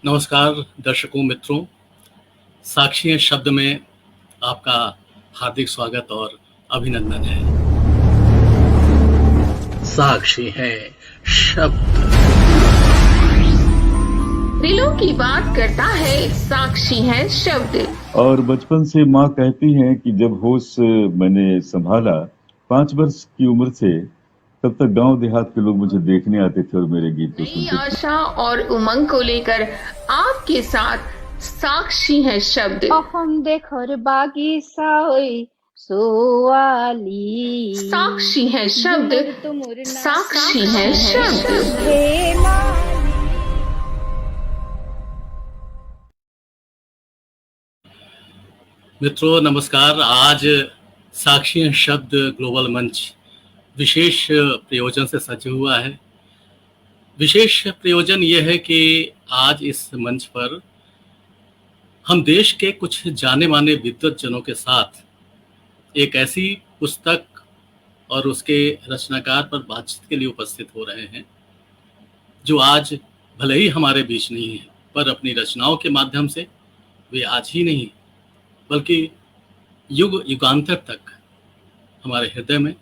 नमस्कार दर्शकों मित्रों, साक्षी हैं शब्द में आपका हार्दिक स्वागत और अभिनंदन है। साक्षी हैं शब्द। दिलों की बात करता है, साक्षी है शब्द। और बचपन से माँ कहती हैं कि जब होश मैंने संभाला 5 वर्ष की उम्र से, तब तक गांव देहात के लोग मुझे देखने आते थे और मेरे गीत को नई सुनते थे। आशा और उमंग को लेकर आपके साथ साक्षी है शब्द। अहम देखर बागीचा होई सोवाली। साक्षी है शब्द। साक्षी है शब्द। हे माली। मित्रों नमस्कार। आज साक्षी हैं शब्द ग्लोबल मंच विशेष प्रयोजन से सजा हुआ है। विशेष प्रयोजन यह है कि आज इस मंच पर हम देश के कुछ जाने माने विद्वत जनों के साथ एक ऐसी पुस्तक और उसके रचनाकार पर बातचीत के लिए उपस्थित हो रहे हैं जो आज भले ही हमारे बीच नहीं है, पर अपनी रचनाओं के माध्यम से वे आज ही नहीं बल्कि युग युगांतर तक हमारे हृदय में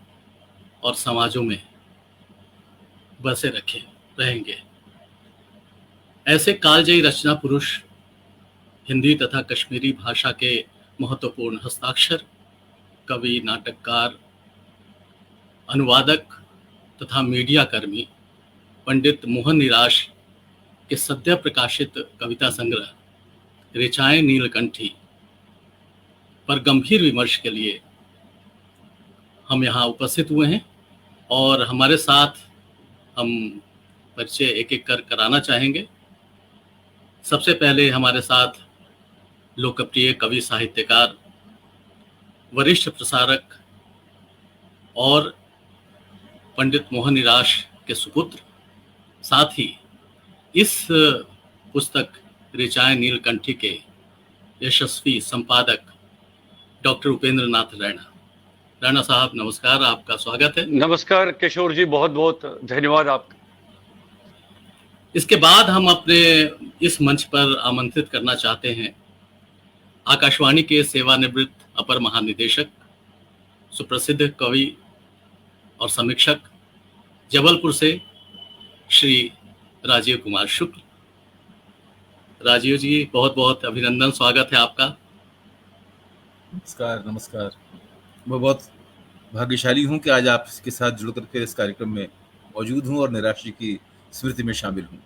और समाजों में बसे रहेंगे। ऐसे कालजयी रचना पुरुष, हिंदी तथा कश्मीरी भाषा के महत्वपूर्ण हस्ताक्षर, कवि, नाटककार, अनुवादक तथा मीडिया कर्मी पंडित मोहन निराश के सद्य प्रकाशित कविता संग्रह ऋचाएं नीलकंठी पर गंभीर विमर्श के लिए हम यहाँ उपस्थित हुए हैं और हमारे साथ हम परिचय एक एक कर कराना चाहेंगे। सबसे पहले हमारे साथ लोकप्रिय कवि, साहित्यकार, वरिष्ठ प्रसारक और पंडित मोहन निराश के सुपुत्र, साथ ही इस पुस्तक ऋचाएं नीलकंठी के यशस्वी संपादक डॉक्टर उपेंद्र नाथ रैना साहब, नमस्कार, आपका स्वागत है। नमस्कार किशोर जी, बहुत बहुत धन्यवाद आपका। इसके बाद हम अपने इस मंच पर आमंत्रित करना चाहते हैं आकाशवाणी के सेवानिवृत्त अपर महानिदेशक, सुप्रसिद्ध कवि और समीक्षक, जबलपुर से श्री राजीव कुमार शुक्ल। राजीव जी, बहुत बहुत अभिनंदन, स्वागत है आपका। नमस्कार। मैं बहुत भाग्यशाली हूं कि आज आपके साथ जुड़ करके इस कार्यक्रम में मौजूद हूं और निराश जी की स्मृति में शामिल हूं।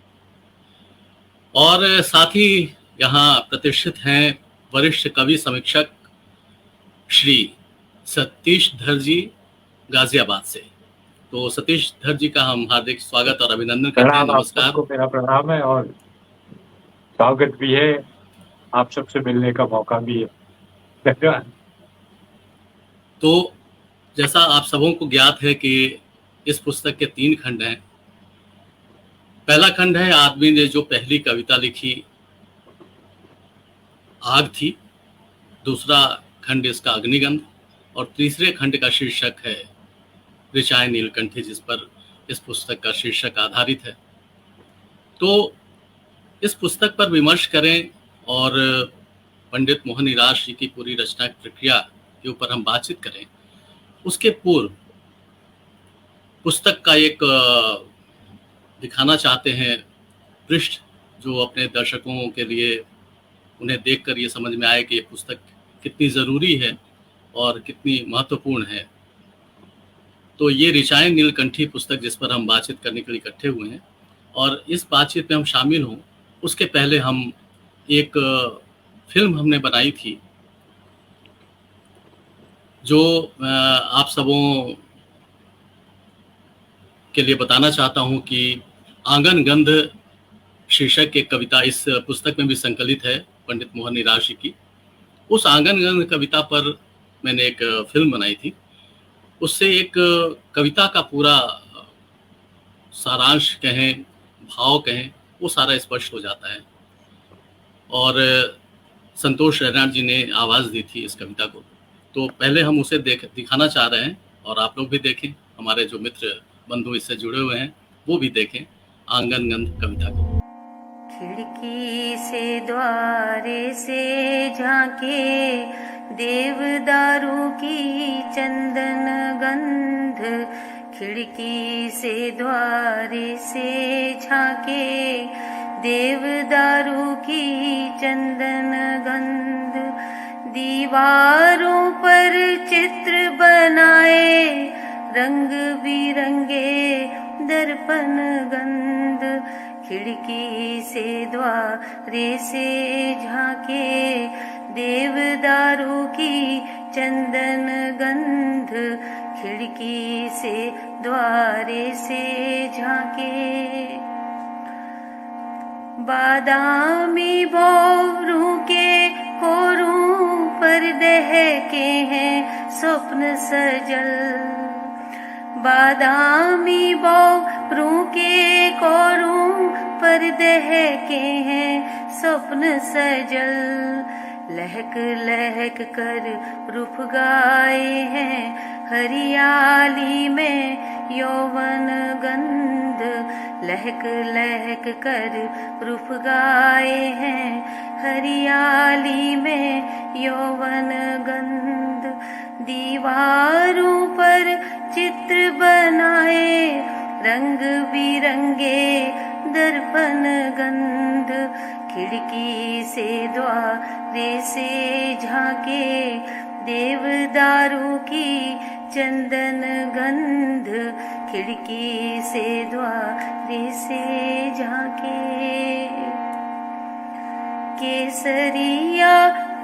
और साथ ही यहाँ प्रतिष्ठित हैं वरिष्ठ कवि समीक्षक श्री सतीश धर जी, गाजियाबाद से। तो सतीश धर जी का हम हार्दिक स्वागत और अभिनंदन करते हैं। नमस्कार। आपको मेरा प्रणाम है और स्वागत भी है, आप सबसे मिलने का मौका भी है। धन्यवाद। तो जैसा आप सबों को ज्ञात है कि इस पुस्तक के 3 खंड हैं। पहला खंड है आदमी ने जो पहली कविता लिखी, आग थी। दूसरा खंड इसका अग्निगंध और तीसरे खंड का शीर्षक है ऋचाएं नीलकंठी, जिस पर इस पुस्तक का शीर्षक आधारित है। तो इस पुस्तक पर विमर्श करें और पंडित मोहन निराश जी की पूरी रचना प्रक्रिया के ऊपर हम बातचीत करें, उसके पूर्व पुस्तक का एक दिखाना चाहते हैं पृष्ठ, जो अपने दर्शकों के लिए उन्हें देखकर ये समझ में आए कि ये पुस्तक कितनी ज़रूरी है और कितनी महत्वपूर्ण है। तो ये ऋचाएं नीलकंठी पुस्तक जिस पर हम बातचीत करने के लिए इकट्ठे हुए हैं, और इस बातचीत में हम शामिल हों उसके पहले हम एक फिल्म हमने बनाई थी जो आप सबों के लिए बताना चाहता हूं कि आंगन गंध शीर्षक की कविता इस पुस्तक में भी संकलित है पंडित मोहन निराश जी की। उस आंगन गंध कविता पर मैंने एक फिल्म बनाई थी। उससे एक कविता का पूरा सारांश कहें, भाव कहें, वो सारा स्पष्ट हो जाता है। और संतोष रैना जी ने आवाज़ दी थी इस कविता को। तो पहले हम उसे दिखाना चाह रहे हैं और आप लोग भी देखें, हमारे जो मित्र बंधु इससे जुड़े हुए हैं वो भी देखें आंगन गंध कविता को। खिड़की से द्वारे से झांके देवदारू की चंदन गंध, खिड़की से द्वारे से झांके देवदारू की चंदन गंध। दीवारों पर चित्र बनाए रंग बिरंगे दर्पण गंध, खिड़की से द्वारे से झांके देवदारू की चंदन गंध, खिड़की से द्वारे से झांके। बादामी भौरों के कोरों पर दहके हैं स्वप्न सजल, बादामी भौरों के कोरों पर दहके हैं स्वप्न सजल। लहक लहक कर रूप गाए हैं हरियाली में यौवन गंध, लहक लहक कर रूप गाए हैं हरियाली में यौवन गंध। दीवारों पर चित्र बनाए रंग बिरंगे दर्पण गंध, खिड़की से द्वारे से झांके देवदारू की चंदन गंध, खिड़की से द्वारे से झांके। केसरिया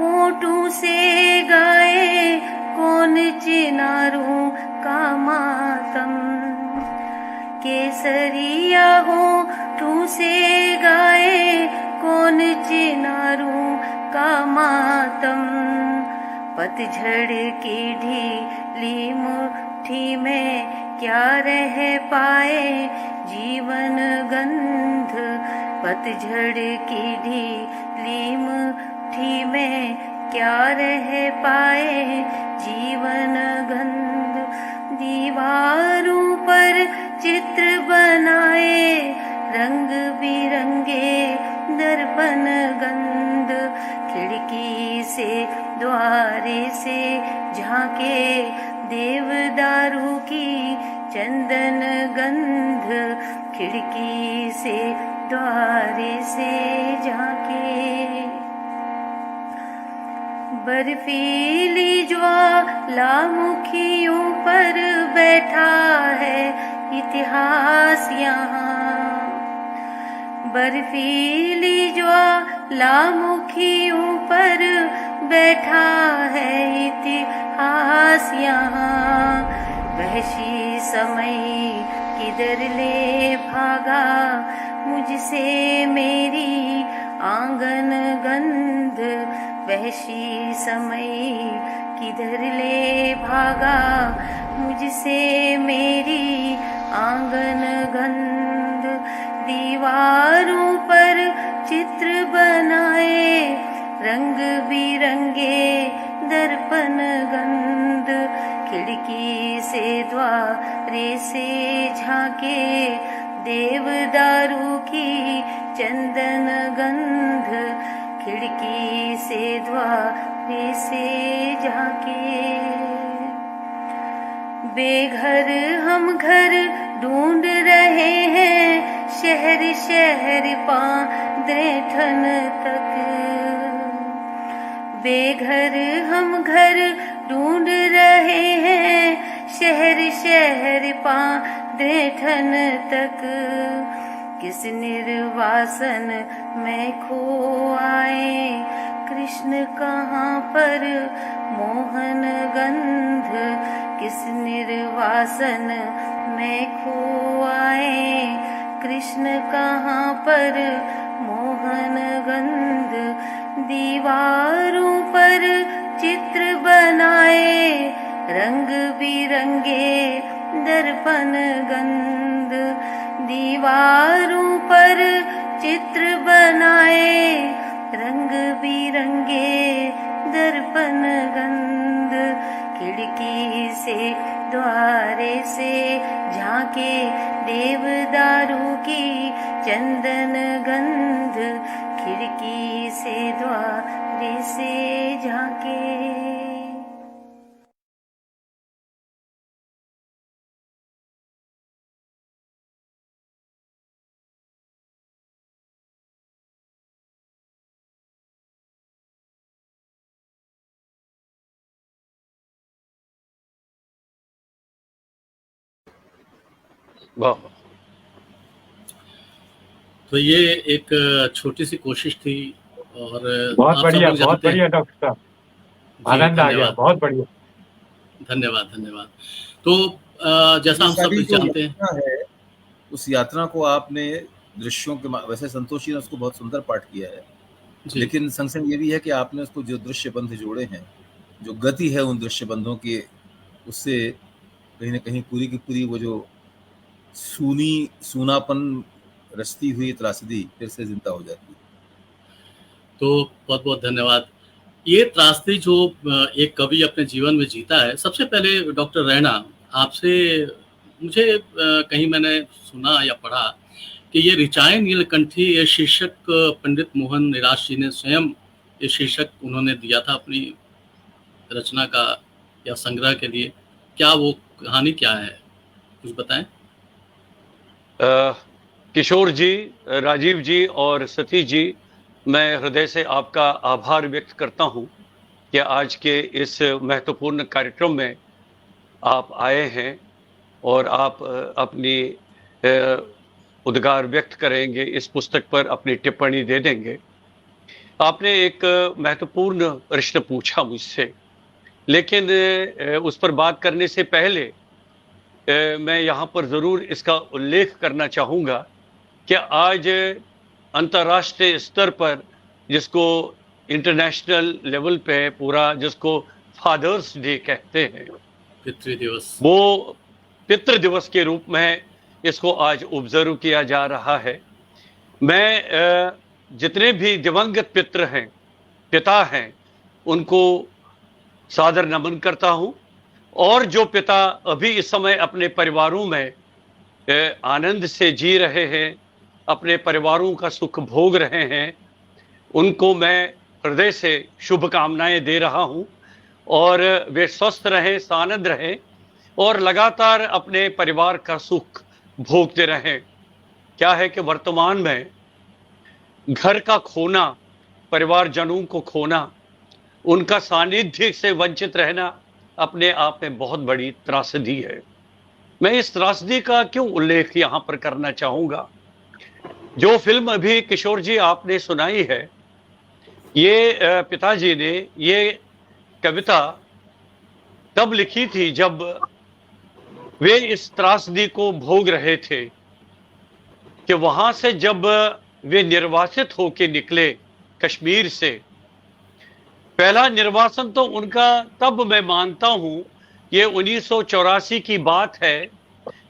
होठों से गाए कौन चिनारों का मातम, केसरिया होठों से गाए कौन चिनारों का मातम। पतझड़ की ढीली मुट्ठी में क्या रह पाए जीवन गंध, पतझड़ की ढीली मुट्ठी में क्या रह पाए जीवन गंध। दीवारों पर चित्र बनाए रंग बिरंगे दर्पण गंध, खिड़की से द्वारे से झांके देवदारू की चंदन गंध, खिड़की से द्वारे से झांके। बर्फीली ज्वालामुखियों पर बैठा है इतिहास यहाँ, बर्फीली ज्वालामुखियों पर बैठा है इतिहास यहाँ। वहशी समय किधर ले भागा मुझसे मेरी आंगन गंध, वहशी समय किधर ले भागा मुझसे मेरी आंगन गंध। दीवारों पर चित्र बनाए रंग बिरंगे दर्पण गंध, खिड़की से द्वारे से झांके देवदारू की चंदन गंध, खिड़की से द्वारे से झांके। बेघर हम घर ढूंढ रहे हैं शहर शहर पांदे ठन तक, बेघर हम घर ढूंढ रहे हैं शहर शहर पांदे ठन तक। किस निर्वासन में खो आए कृष्ण कहाँ पर मोहन गंध, किस निर्वासन में खो आए कृष्ण कहाँ पर मोहन गंध। दीवारों पर चित्र बनाए रंग बिरंगे दर्पण गंध, दीवारों पर चित्र बनाए रंग बिरंगे दर्पण गंध, खिड़की से द्वारे से झांके देवदारू की चंदन गंध, खिड़की से द्वारे से झांके। वाह। तो ये एक छोटी सी कोशिश थी और बहुत आप सब बढ़िया, लोग बहुत जानते हैं। बढ़िया डॉक्टर साहब, जी, आनंद आ गया, धन्यवाद बहुत बढ़िया। धन्यवाद धन्यवाद। तो जैसा हम सब सारी जो जानते हैं, यात्रा है उस यात्रा को आपने दृश्यों के वैसे संतोष जी ने उसको बहुत सुंदर पाठ किया है, जी लेकिन संग संग ये भी है कि आपने उसको जो दृश्य बंध जोड़े हैं, जो गति है उन दृश्य बंधों की, उससे कहीं ना कहीं पूरी की पूरी वो जो सूनापन रचती हुई त्रासदी फिर से जिंदा हो जाती है। तो बहुत बहुत धन्यवाद। ये त्रासदी जो एक कवि अपने जीवन में जीता है, सबसे पहले डॉक्टर रैना आपसे, मुझे कहीं मैंने सुना या पढ़ा कि ये ऋचाएँ नीलकंठी ये शीर्षक पंडित मोहन निराश जी ने स्वयं ये शीर्षक उन्होंने दिया था अपनी रचना का या संग्रह के लिए। क्या वो कहानी क्या है, कुछ बताएं? किशोर जी, राजीव जी और सतीश जी, मैं हृदय से आपका आभार व्यक्त करता हूं कि आज के इस महत्वपूर्ण कार्यक्रम में आप आए हैं और आप अपनी उद्गार व्यक्त करेंगे, इस पुस्तक पर अपनी टिप्पणी दे देंगे। आपने एक महत्वपूर्ण प्रश्न पूछा मुझसे, लेकिन उस पर बात करने से पहले मैं यहाँ पर ज़रूर इसका उल्लेख करना चाहूँगा कि आज अंतर्राष्ट्रीय स्तर पर, जिसको इंटरनेशनल लेवल पे पूरा, जिसको फादर्स डे कहते हैं, पितृ दिवस, वो पितृ दिवस के रूप में इसको आज ऑब्जर्व किया जा रहा है। मैं जितने भी दिवंगत पितृ हैं, पिता हैं, उनको सादर नमन करता हूँ, और जो पिता अभी इस समय अपने परिवारों में आनंद से जी रहे हैं, अपने परिवारों का सुख भोग रहे हैं, उनको मैं हृदय से शुभकामनाएं दे रहा हूं और वे स्वस्थ रहें, सानंद रहें और लगातार अपने परिवार का सुख भोगते रहें। क्या है कि वर्तमान में घर का खोना, परिवारजनों को खोना, उनका सानिध्य से वंचित रहना अपने आप में बहुत बड़ी त्रासदी है। मैं इस त्रासदी का क्यों उल्लेख यहां पर करना चाहूंगा। जो फिल्म अभी किशोर जी आपने सुनाई है, ये पिताजी ने ये कविता तब लिखी थी जब वे इस त्रासदी को भोग रहे थे कि वहां से जब वे निर्वासित होके निकले कश्मीर से, पहला निर्वासन तो उनका, तब मैं मानता हूं ये 1984 की बात है,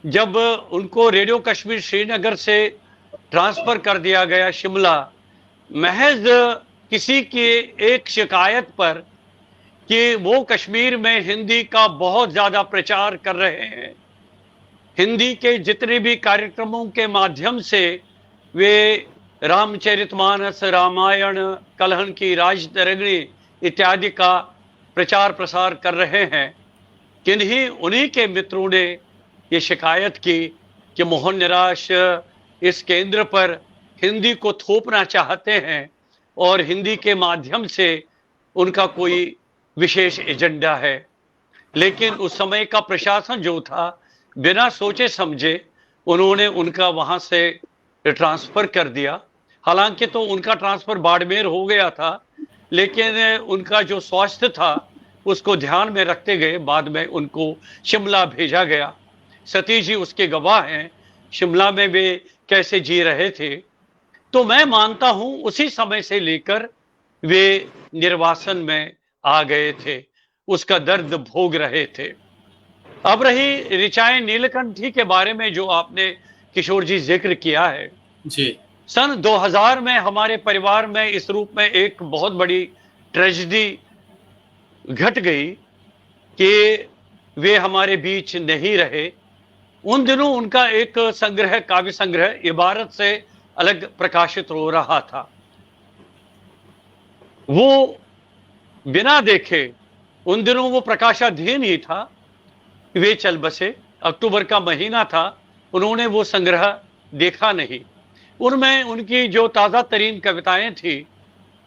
जब उनको रेडियो कश्मीर श्रीनगर से ट्रांसफर कर दिया गया शिमला, महज किसी की एक शिकायत पर कि वो कश्मीर में हिंदी का बहुत ज्यादा प्रचार कर रहे हैं। हिंदी के जितने भी कार्यक्रमों के माध्यम से वे रामचरितमानस, रामायण, कलहन की राजतरंगिणी इत्यादि का प्रचार प्रसार कर रहे हैं, उन्हीं के मित्रों ने ये शिकायत की कि मोहन निराश इस केंद्र पर हिंदी को थोपना चाहते हैं और हिंदी के माध्यम से उनका कोई विशेष एजेंडा है। लेकिन उस समय का प्रशासन जो था, बिना सोचे समझे उन्होंने उनका वहां से ट्रांसफर कर दिया। हालांकि तो उनका ट्रांसफर बाड़मेर हो गया था, लेकिन उनका जो स्वास्थ्य था उसको ध्यान में रखते गए बाद में उनको शिमला भेजा गया। सतीश जी उसके गवाह हैं, शिमला में वे कैसे जी रहे थे। तो मैं मानता हूं उसी समय से लेकर वे निर्वासन में आ गए थे, उसका दर्द भोग रहे थे। अब रही ऋचाएँ नीलकंठी के बारे में जो आपने किशोर जी जिक्र किया है जी, सन 2000 में हमारे परिवार में इस रूप में एक बहुत बड़ी ट्रेजेडी घट गई कि वे हमारे बीच नहीं रहे। उन दिनों उनका एक संग्रह, काव्य संग्रह इबारत से अलग प्रकाशित हो रहा था। वो बिना देखे, उन दिनों वो प्रकाशाधीन ही था, वे चल बसे। अक्टूबर का महीना था, उन्होंने वो संग्रह देखा नहीं। उनमें उनकी जो ताज़ा तरीन कविताएं थी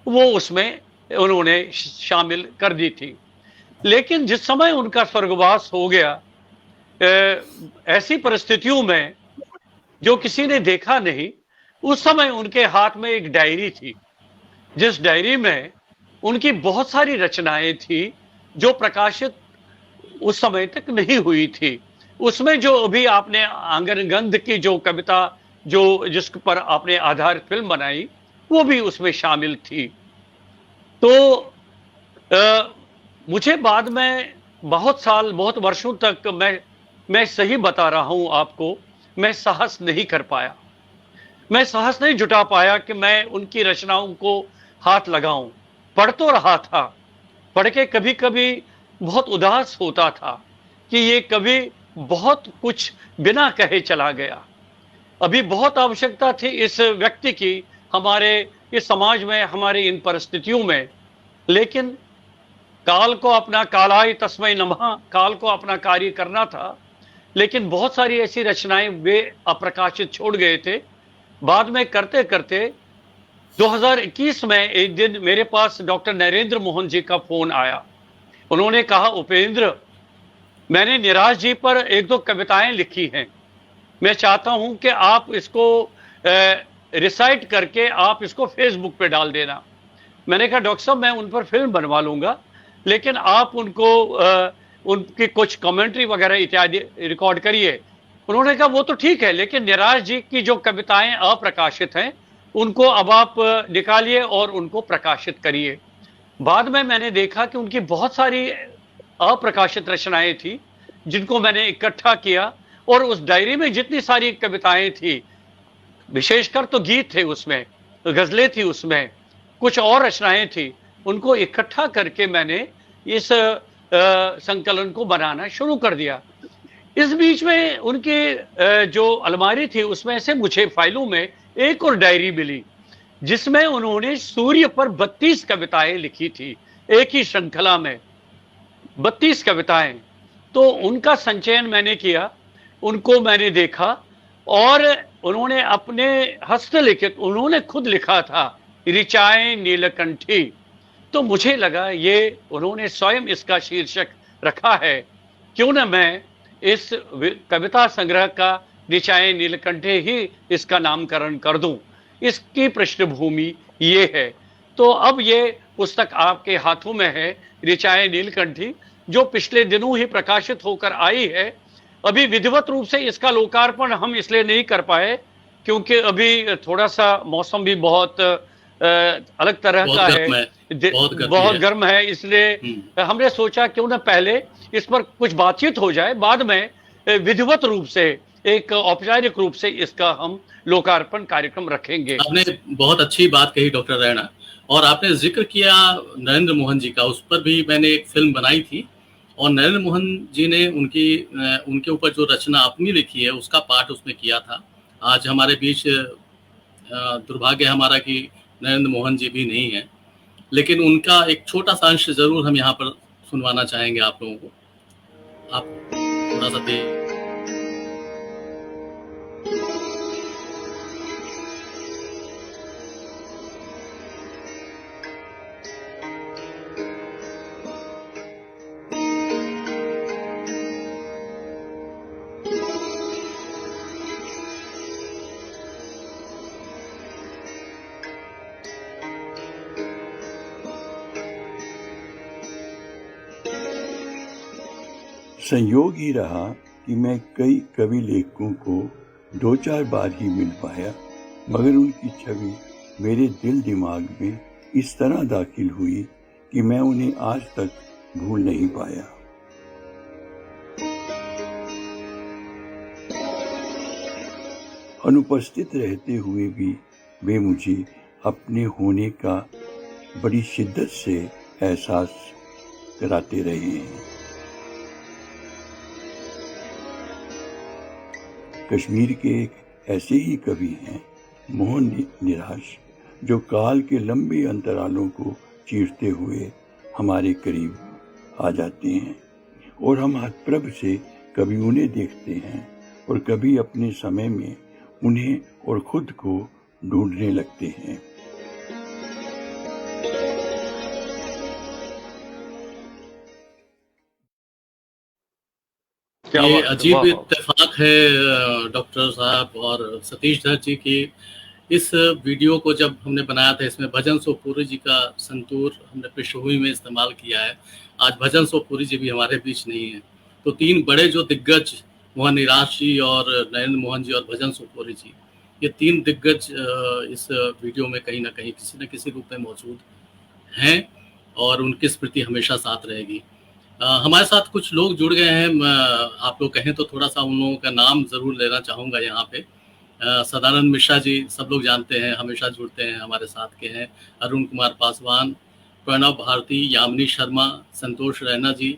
वो उसमें उन्होंने शामिल कर दी थी। लेकिन जिस समय उनका स्वर्गवास हो गया, ऐसी परिस्थितियों में जो किसी ने देखा नहीं, उस समय उनके हाथ में एक डायरी थी, जिस डायरी में उनकी बहुत सारी रचनाएं थी जो प्रकाशित उस समय तक नहीं हुई थी। उसमें जो अभी आपने आंगनगंध की जो कविता जो जिस पर आपने आधारित फिल्म बनाई, वो भी उसमें शामिल थी। तो मुझे बाद में बहुत वर्षों तक मैं सही बता रहा हूं आपको, मैं साहस नहीं कर पाया, मैं साहस नहीं जुटा पाया कि मैं उनकी रचनाओं को हाथ लगाऊं। पढ़ तो रहा था, पढ़ के कभी कभी बहुत उदास होता था कि ये कवि बहुत कुछ बिना कहे चला गया। अभी बहुत आवश्यकता थी इस व्यक्ति की हमारे इस समाज में, हमारे इन परिस्थितियों में, लेकिन काल को अपना कालाय तस्मै नमः, काल को अपना कार्य करना था। लेकिन बहुत सारी ऐसी रचनाएं वे अप्रकाशित छोड़ गए थे। बाद में करते करते 2021 में एक दिन मेरे पास डॉक्टर नरेंद्र मोहन जी का फोन आया। उन्होंने कहा, उपेंद्र, मैंने निराश जी पर एक दो कविताएं लिखी हैं, मैं चाहता हूं कि आप इसको रिसाइट करके आप इसको फेसबुक पे डाल देना। मैंने कहा, डॉक्टर साहब, मैं उन पर फिल्म बनवा लूंगा, लेकिन आप उनको उनकी कुछ कमेंट्री वगैरह इत्यादि रिकॉर्ड करिए। उन्होंने कहा, वो तो ठीक है, लेकिन निराश जी की जो कविताएं अप्रकाशित हैं उनको अब आप निकालिए और उनको प्रकाशित करिए। बाद में मैंने देखा कि उनकी बहुत सारी अप्रकाशित रचनाएं थी जिनको मैंने इकट्ठा किया, और उस डायरी में जितनी सारी कविताएं थी, विशेषकर तो गीत थे उसमें, गजलें थी उसमें, कुछ और रचनाएं थी, उनको इकट्ठा करके मैंने इस संकलन को बनाना शुरू कर दिया। इस बीच में उनकी जो अलमारी थी उसमें से मुझे फाइलों में एक और डायरी मिली जिसमें उन्होंने सूर्य पर 32 कविताएं लिखी थी, एक ही श्रृंखला में 32 कविताएं। तो उनका संचयन मैंने किया, उनको मैंने देखा, और उन्होंने अपने हस्तलिखित, उन्होंने खुद लिखा था, ऋचाएं नीलकंठी। तो मुझे लगा ये उन्होंने स्वयं इसका शीर्षक रखा है, क्यों न मैं इस कविता संग्रह का ऋचाएं नीलकंठे ही इसका नामकरण कर दूं। इसकी पृष्ठभूमि ये है। तो अब ये पुस्तक आपके हाथों में है, ऋचाएं नीलकंठी, जो पिछले दिनों ही प्रकाशित होकर आई है। अभी विधिवत रूप से इसका लोकार्पण हम इसलिए नहीं कर पाए क्योंकि अभी थोड़ा सा मौसम भी बहुत अलग तरह का है, बहुत गर्म है, इसलिए हमने सोचा क्यों ना पहले इस पर कुछ बातचीत हो जाए, बाद में विधिवत रूप से, एक औपचारिक रूप से इसका हम लोकार्पण कार्यक्रम रखेंगे। आपने बहुत अच्छी बात कही डॉक्टर रैना, और आपने जिक्र किया नरेंद्र मोहन जी का, उस पर भी मैंने एक फिल्म बनाई थी, और नरेंद्र मोहन जी ने उनके ऊपर जो रचना अपनी लिखी है उसका पाठ उसमें किया था। आज हमारे बीच दुर्भाग्य हमारा कि नरेंद्र मोहन जी भी नहीं है, लेकिन उनका एक छोटा सा अंश जरूर हम यहाँ पर सुनवाना चाहेंगे आप लोगों को। आप थोड़ा सा देख। संयोग ही रहा कि मैं कई कवि लेखकों को 2-4 बार ही मिल पाया, मगर उनकी छवि मेरे दिल दिमाग में इस तरह दाखिल हुई कि मैं उन्हें आज तक भूल नहीं पाया। अनुपस्थित रहते हुए भी वे मुझे अपने होने का बड़ी शिद्दत से एहसास कराते रहे हैं। कश्मीर के एक ऐसे ही कवि हैं मोहन निराश जो काल के लंबे अंतरालों को चीरते हुए हमारे करीब आ जाते हैं और हम हतप्रभ से कभी उन्हें देखते हैं और कभी अपने समय में उन्हें और खुद को ढूंढने लगते हैं। ये अजीब इत्तेफाक है डॉक्टर साहब और सतीश धर जी की इस वीडियो को जब हमने बनाया था इसमें भजन सोपुरी जी का संतूर हमने पृष्ठभूमि में इस्तेमाल किया है। आज भजन सोपुरी जी भी हमारे बीच नहीं है, तो तीन बड़े जो दिग्गज मोहन निराश जी और नरेंद्र मोहन जी और भजन सोपुरी जी, ये तीन दिग्गज इस वीडियो में कहीं ना कहीं किसी न किसी रूप में मौजूद हैं और उनकी स्मृति हमेशा साथ रहेगी। हमारे साथ कुछ लोग जुड़ गए हैं, आप लोग कहें तो थोड़ा सा उन लोगों का नाम जरूर लेना चाहूँगा यहाँ पे। सदानंद मिश्रा जी सब लोग जानते हैं, हमेशा जुड़ते हैं, हमारे साथ के हैं। अरुण कुमार पासवान, प्रणव भारती, यामिनी शर्मा, संतोष रैना जी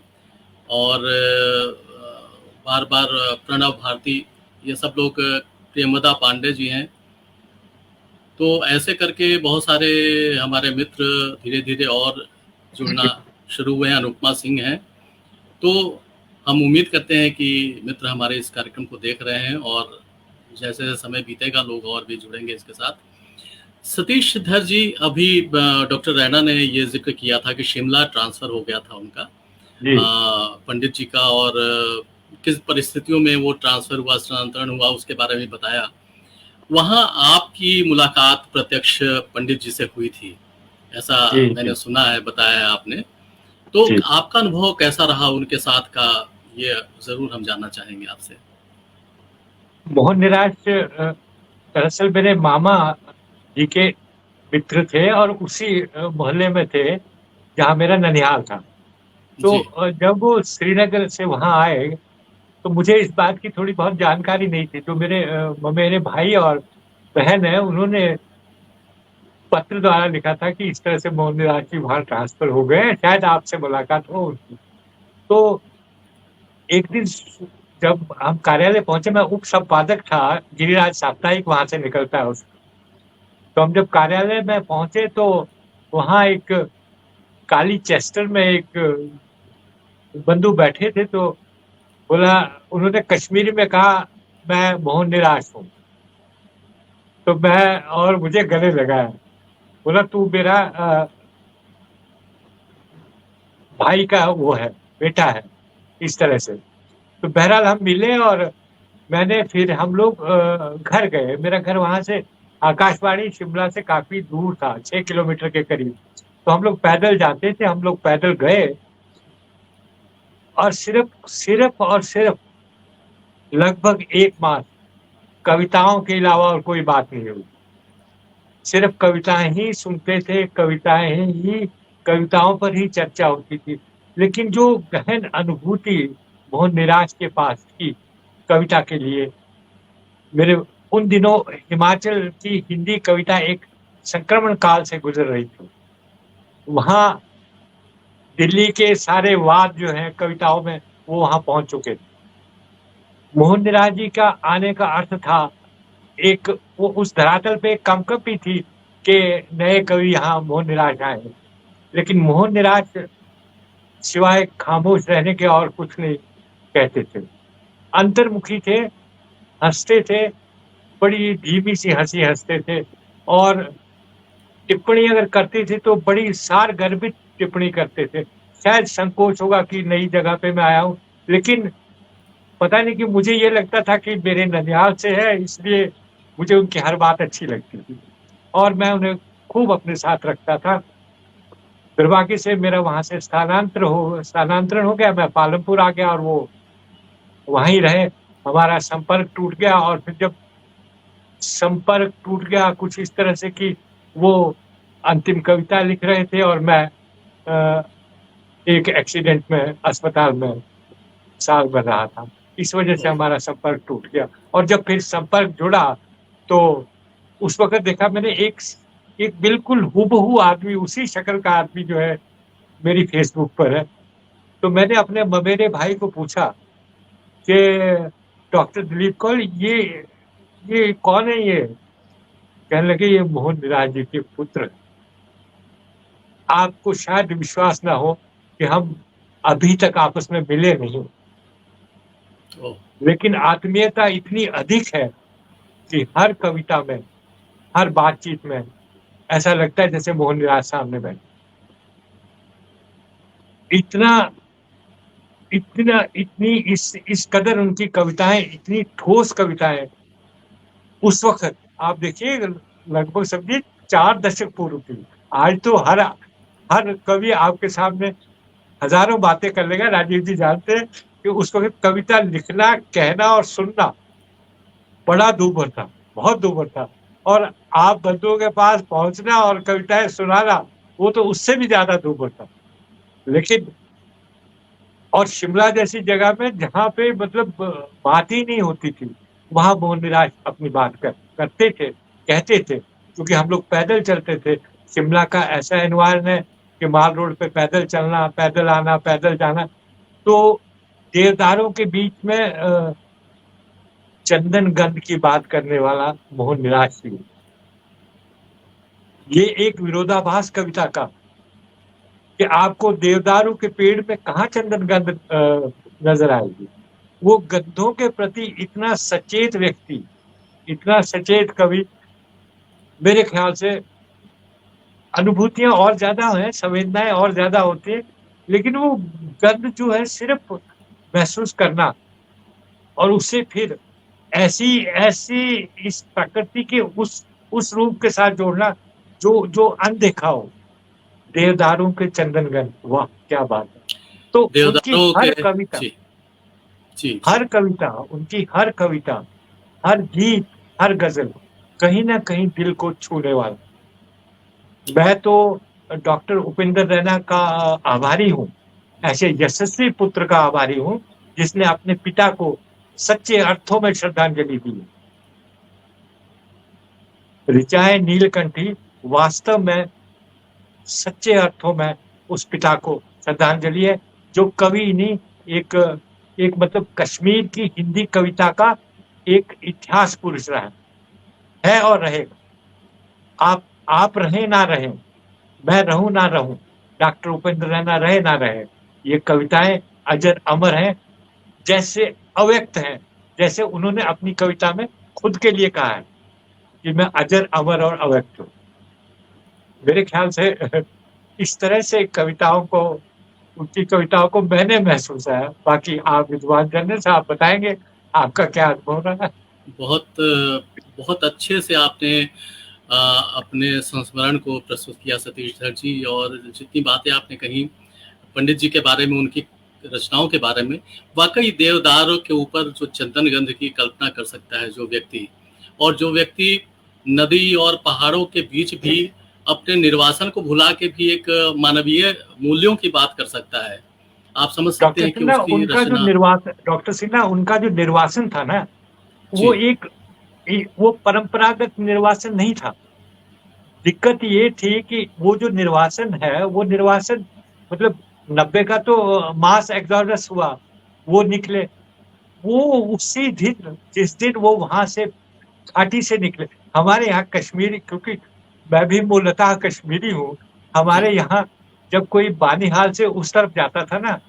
और बार बार प्रणव भारती, ये सब लोग, प्रेमदा पांडे जी हैं। तो ऐसे करके बहुत सारे हमारे मित्र धीरे धीरे और जुड़ना शुरू हुए हैं। अनुपमा सिंह हैं। तो हम उम्मीद करते हैं कि मित्र हमारे इस कार्यक्रम को देख रहे हैं और जैसे जैसे समय बीतेगा लोग और भी जुड़ेंगे इसके साथ। सतीश धर जी, अभी डॉक्टर रैना ने ये जिक्र किया था कि शिमला ट्रांसफर हो गया था उनका पंडित जी का, और किस परिस्थितियों में वो ट्रांसफर हुआ, स्थानांतरण हुआ, उसके बारे में बताया। वहाँ आपकी मुलाकात प्रत्यक्ष पंडित जी से हुई थी, ऐसा मैंने सुना है, बताया है आपने। तो आपका अनुभव कैसा रहा उनके साथ का, ये जरूर हम जानना चाहेंगे आपसे। मोहन निराश दरअसल मेरे मामा जी के मित्र थे और उसी मोहल्ले में थे जहाँ मेरा ननिहाल था। तो जब वो श्रीनगर से वहाँ आए तो मुझे इस बात की थोड़ी बहुत जानकारी नहीं थी। तो मेरे भाई और बहन है, उन्होंने पत्र द्वारा लिखा था कि इस तरह से मोहन निराश जी वहाँ ट्रांसफर हो गए, शायद आपसे मुलाकात हो उनकी। तो एक दिन जब हम कार्यालय पहुंचे, मैं उप संपादक था, गिरिराज साप्ताहिक वहां से निकलता है उसका। तो हम जब कार्यालय में पहुंचे तो वहाँ एक काली चेस्टर में एक बंधु बैठे थे। तो बोला, उन्होंने कश्मीरी में कहा, मैं मोहन निराश हूँ। तो मैं, और मुझे गले लगाया, बोला तू मेरा भाई का वो है, बेटा है, इस तरह से। तो बहरहाल हम मिले और मैंने फिर हम लोग घर गए। मेरा घर वहां से आकाशवाणी शिमला से काफी दूर था, 6 किलोमीटर के करीब। तो हम लोग पैदल जाते थे, हम लोग पैदल गए और सिर्फ लगभग 1 मास कविताओं के अलावा और कोई बात नहीं हुई। सिर्फ कविताएं ही सुनते थे, कविताओं पर ही चर्चा होती थी। लेकिन जो गहन अनुभूति मोहन निराश के पास थी कविता के लिए, मेरे उन दिनों हिमाचल की हिंदी कविता एक संक्रमण काल से गुजर रही थी। वहाँ दिल्ली के सारे वाद जो हैं कविताओं में, वो वहाँ पहुंच चुके थे। मोहन निराश जी का आने का अर्थ था एक, वो उस धरातल पे कंपकपी थी कि नए कवि यहाँ मोहन निराश आए। लेकिन मोहन निराश सिवाय खामोश रहने के और कुछ नहीं कहते थे। अंतर्मुखी थे, हंसते थे, बड़ी धीमी सी हंसी हंसते थे, और टिप्पणी अगर करते थे तो बड़ी सारगर्भित टिप्पणी करते थे। शायद संकोच होगा कि नई जगह पे मैं आया हूँ, लेकिन पता नहीं कि मुझे ये लगता था कि मेरे ननिहाल से है, इसलिए मुझे उनकी हर बात अच्छी लगती थी और मैं उन्हें खूब अपने साथ रखता था। दुर्भाग्य से मेरा वहां से स्थानांतरण हो गया, मैं पालमपुर आ गया और वो वहीं रहे। हमारा संपर्क टूट गया और फिर जब संपर्क टूट गया कुछ इस तरह से कि वो अंतिम कविता लिख रहे थे और मैं एक एक्सीडेंट में अस्पताल में साल भर रहा था। इस वजह से हमारा संपर्क टूट गया। और जब फिर संपर्क जुड़ा तो उस वक्त देखा मैंने एक बिल्कुल हूबहू आदमी, उसी शक्ल का आदमी जो है मेरी फेसबुक पर है। तो मैंने अपने ममेरे भाई को पूछा कि डॉक्टर दिलीप कौल, ये कौन है ये? कहने लगे ये मोहन निराश जी के पुत्र हैं। आपको शायद विश्वास ना हो कि हम अभी तक आपस में मिले नहीं, ओह, लेकिन आत्मीयता इतनी अधिक है कि हर कविता में, हर बातचीत में ऐसा लगता है जैसे मोहन निराश सामने बैठे। इतनी इस कदर उनकी कविताएं, इतनी ठोस कविताएं उस वक्त आप देखिए, लगभग समझिए 4 दशक पूर्व की। आज तो हर कवि आपके सामने हजारों बातें कर लेगा। राजीव जी जानते हैं कि उस वक्त कविता लिखना, कहना और सुनना बड़ा दूभर था, बहुत दूभर था। और आप बंधुओं के पास पहुंचना और कविताएं सुनाना, वो तो उससे भी ज्यादा दूभर था। लेकिन और शिमला जैसी जगह में जहाँ पे मतलब बात ही नहीं होती थी, वहां मोहन निराश अपनी बात करते थे, कहते थे, क्योंकि हम लोग पैदल चलते थे। शिमला का ऐसा एनवायरन है कि माल रोड पे पैदल चलना, पैदल आना, पैदल जाना। तो देवदारों के बीच में चंदन गंध की बात करने वाला मोहन निराश जी, ये एक विरोधाभास कविता का कि आपको देवदारू के पेड़ में कहाँ चंदन गंध नजर आएगी। वो गंधों के प्रति इतना सचेत व्यक्ति, इतना सचेत कवि, मेरे ख्याल से अनुभूतियां और ज्यादा हैं, संवेदनाएं और ज्यादा होती है, लेकिन वो गंध जो है सिर्फ महसूस करना और उससे फिर ऐसी इस प्रकृति के उस रूप के साथ जोड़ना जो अनदेखा हो। देवदारों के चंदनगंध, वाह क्या बात है। तो उनकी देवदारों हर के कविता, जी जी हर कविता, उनकी हर कविता, हर गीत, हर गजल कहीं ना कहीं दिल को छूने वाला। मैं तो डॉक्टर उपेंद्र रैना का आभारी हूँ, ऐसे यशस्वी पुत्र का आभारी हूँ जिसने अपने पिता को सच्चे अर्थों में श्रद्धांजलि दी। ऋचाएं नीलकंठी वास्तव में सच्चे अर्थों में उस पिता को श्रद्धांजलि है, जो कवि नहीं, एक मतलब कश्मीर की हिंदी कविता का एक इतिहास पुरुष रहा है और रहेगा। आप रहे ना रहे, मैं रहूं ना रहूं, डॉक्टर उपेंद्र रैना रहे ना रहे, ये कविताएं अजर अमर हैं, जैसे अव्यक्त हैं, जैसे उन्होंने अपनी कविता में खुद के लिए कहा है कि मैं अजर अमर और अव्यक्त हूँ। मेरे ख्याल से इस तरह से कविताओं को, उनकी कविताओं को मैंने महसूस है। बाकी आप विद्वान जनरल से आप बताएंगे आपका क्या अनुभव रहा है। बहुत अच्छे से आपने अपने संस्मरण को प्रस्तुत किया सतीश धर जी, और जितनी बातें आपने कही पंडित जी के बारे में, उनकी रचनाओं के बारे में, वाकई देवदारों के ऊपर जो चंदन गंध की कल्पना कर सकता है जो व्यक्ति, और जो व्यक्ति नदी और पहाड़ों के बीच भी अपने निर्वासन को भुला के भी एक मानवीय मूल्यों की बात कर सकता है, आप समझ सकते हैं कि उसकी उनका जो निर्वासन, डॉक्टर सिन्हा, उनका जो निर्वासन था ना, वो परंपरागत निर्वासन नहीं था। दिक्कत ये थी कि वो जो निर्वासन है, वो निर्वासन मतलब 90 का तो मास एक्सोडस हुआ, वो निकले, वो उसी दिन, जिस दिन वो वहां से घाटी से निकले। हमारे यहाँ कश्मीरी, क्योंकि मैं भी मूलतः कश्मीरी हूँ, हमारे यहाँ जब कोई बानिहाल से उस तरफ जाता था ना,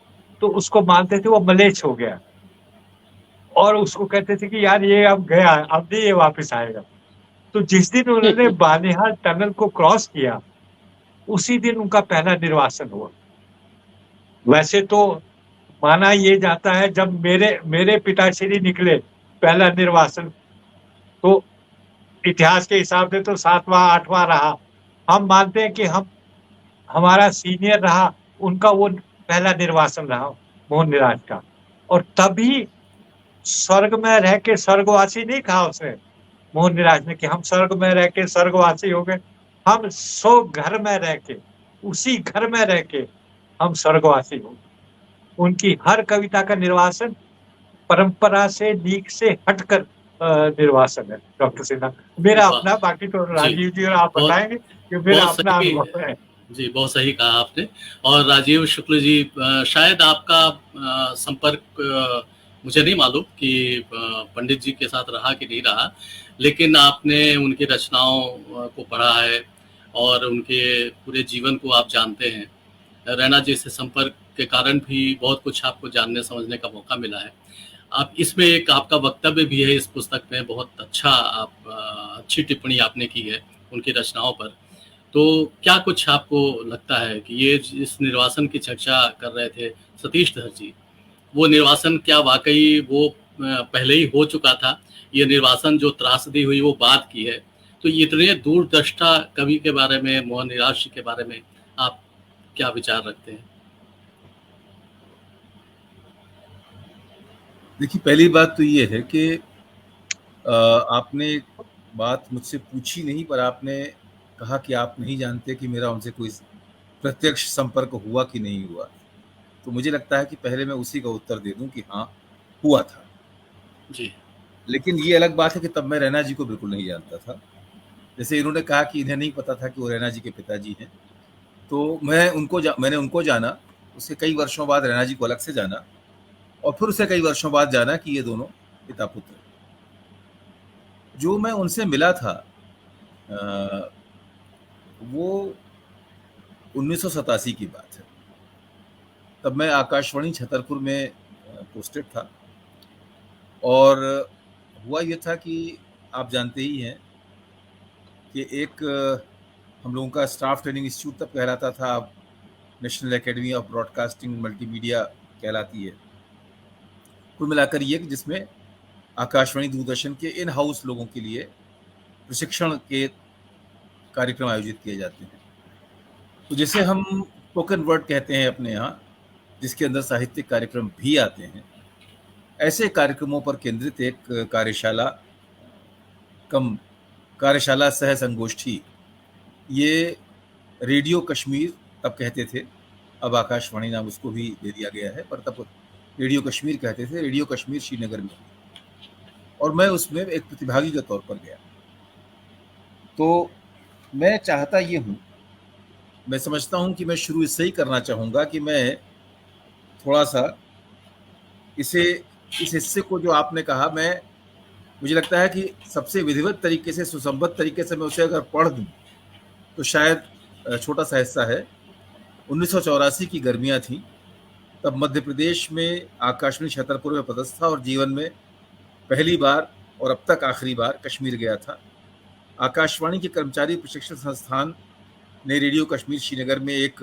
तो उसको मानते थे वो मलेच्छ हो गया, और उसको कहते थे कि यार ये अब गया, अब नहीं ये वापस आएगा। तो जिस दिन उन्होंने बानिहाल टनल को क्रॉस किया, उसी दिन उनका पहला निर्वासन हुआ। वैसे तो माना ये जाता है जब मेरे पिताश्री निकले पहला निर्वासन, तो इतिहास के हिसाब से तो 7वां 8वां रहा। हम मानते हैं कि हमारा सीनियर रहा, उनका वो पहला निर्वासन रहा मोहन निराश का। और तभी स्वर्ग में रह के स्वर्गवासी नहीं कहा उसने, मोहन निराश ने, कि हम स्वर्ग में रह के स्वर्गवासी हो गए। हम 100 घर में रह के, उसी घर में रह के हम स्वर्गवासी हो। उनकी हर कविता का निर्वासन परंपरा से, लीक से हटकर निर्वासन है डॉक्टर सिन्हा। मेरा अपना, बाकी तो राजीव जी और आप बताएंगे कि मेरा अपना अनुभव है। जी, बहुत सही कहा आपने। और राजीव शुक्ल जी, शायद आपका संपर्क मुझे नहीं मालूम कि पंडित जी के साथ रहा कि नहीं रहा, लेकिन आपने उनकी रचनाओं को पढ़ा है और उनके पूरे जीवन को आप जानते हैं। रैना जी से संपर्क के कारण भी बहुत कुछ आपको जानने समझने का मौका मिला है। आप इसमें एक आपका वक्तव्य भी है इस पुस्तक में, बहुत अच्छा अच्छी टिप्पणी आपने की है उनकी रचनाओं पर। तो क्या कुछ आपको लगता है कि ये जिस निर्वासन की चर्चा कर रहे थे सतीश धर जी, वो निर्वासन क्या वाकई वो पहले ही हो चुका था? ये निर्वासन जो त्रासदी हुई वो बाद की है। तो इतने दूरदृष्टा कवि के बारे में, मोहन निराश जी के बारे में आप क्या विचार रखते हैं? देखिए, पहली बात तो ये है कि आपने बात मुझसे पूछी नहीं, पर आपने कहा कि आप नहीं जानते कि मेरा उनसे कोई प्रत्यक्ष संपर्क हुआ कि नहीं हुआ। तो मुझे लगता है कि पहले मैं उसी का उत्तर दे दूं कि हाँ, हुआ था। जी। लेकिन ये अलग बात है कि तब मैं रैना जी को बिल्कुल नहीं जानता था। जैसे इन्होंने कहा कि इन्हें नहीं पता था कि वो रैना जी के पिताजी हैं, तो मैंने उनको जाना, उसके कई वर्षों बाद रैना जी को अलग से जाना, और फिर उसे कई वर्षों बाद जाना कि ये दोनों पिता पुत्र। जो मैं उनसे मिला था वो 1987 की बात है। तब मैं आकाशवाणी छतरपुर में पोस्टेड था, और हुआ ये था कि आप जानते ही हैं कि एक हम लोगों का स्टाफ ट्रेनिंग इंस्टीट्यूट तब कहलाता था, अब national academy of broadcasting multimedia कहलाती है। कुल मिलाकर ये कि जिसमें आकाशवाणी दूरदर्शन के इन हाउस लोगों के लिए प्रशिक्षण के कार्यक्रम आयोजित किए जाते हैं। तो जिसे हम स्पोकन वर्ड कहते हैं अपने यहाँ, जिसके अंदर साहित्यिक कार्यक्रम भी आते हैं, ऐसे कार्यक्रमों पर केंद्रित एक कार्यशाला सह संगोष्ठी, ये रेडियो कश्मीर तब कहते थे, अब आकाशवाणी नाम उसको भी दे दिया गया है, पर तब रेडियो कश्मीर कहते थे, रेडियो कश्मीर श्रीनगर में। और मैं उसमें एक प्रतिभागी के तौर पर गया। तो मैं चाहता ये हूँ, मैं समझता हूँ कि मैं शुरू इससे ही करना चाहूँगा कि मैं थोड़ा सा इस हिस्से को जो आपने कहा, मुझे लगता है कि सबसे विधिवत तरीके से, सुसंबद्ध तरीके से मैं उसे अगर पढ़ दूँ तो शायद छोटा सा हिस्सा है। 1984 की गर्मियाँ थीं, तब मध्य प्रदेश में आकाशवाणी छतरपुर में पदस्थ था और जीवन में पहली बार और अब तक आखिरी बार कश्मीर गया था। आकाशवाणी के कर्मचारी प्रशिक्षण संस्थान ने रेडियो कश्मीर श्रीनगर में एक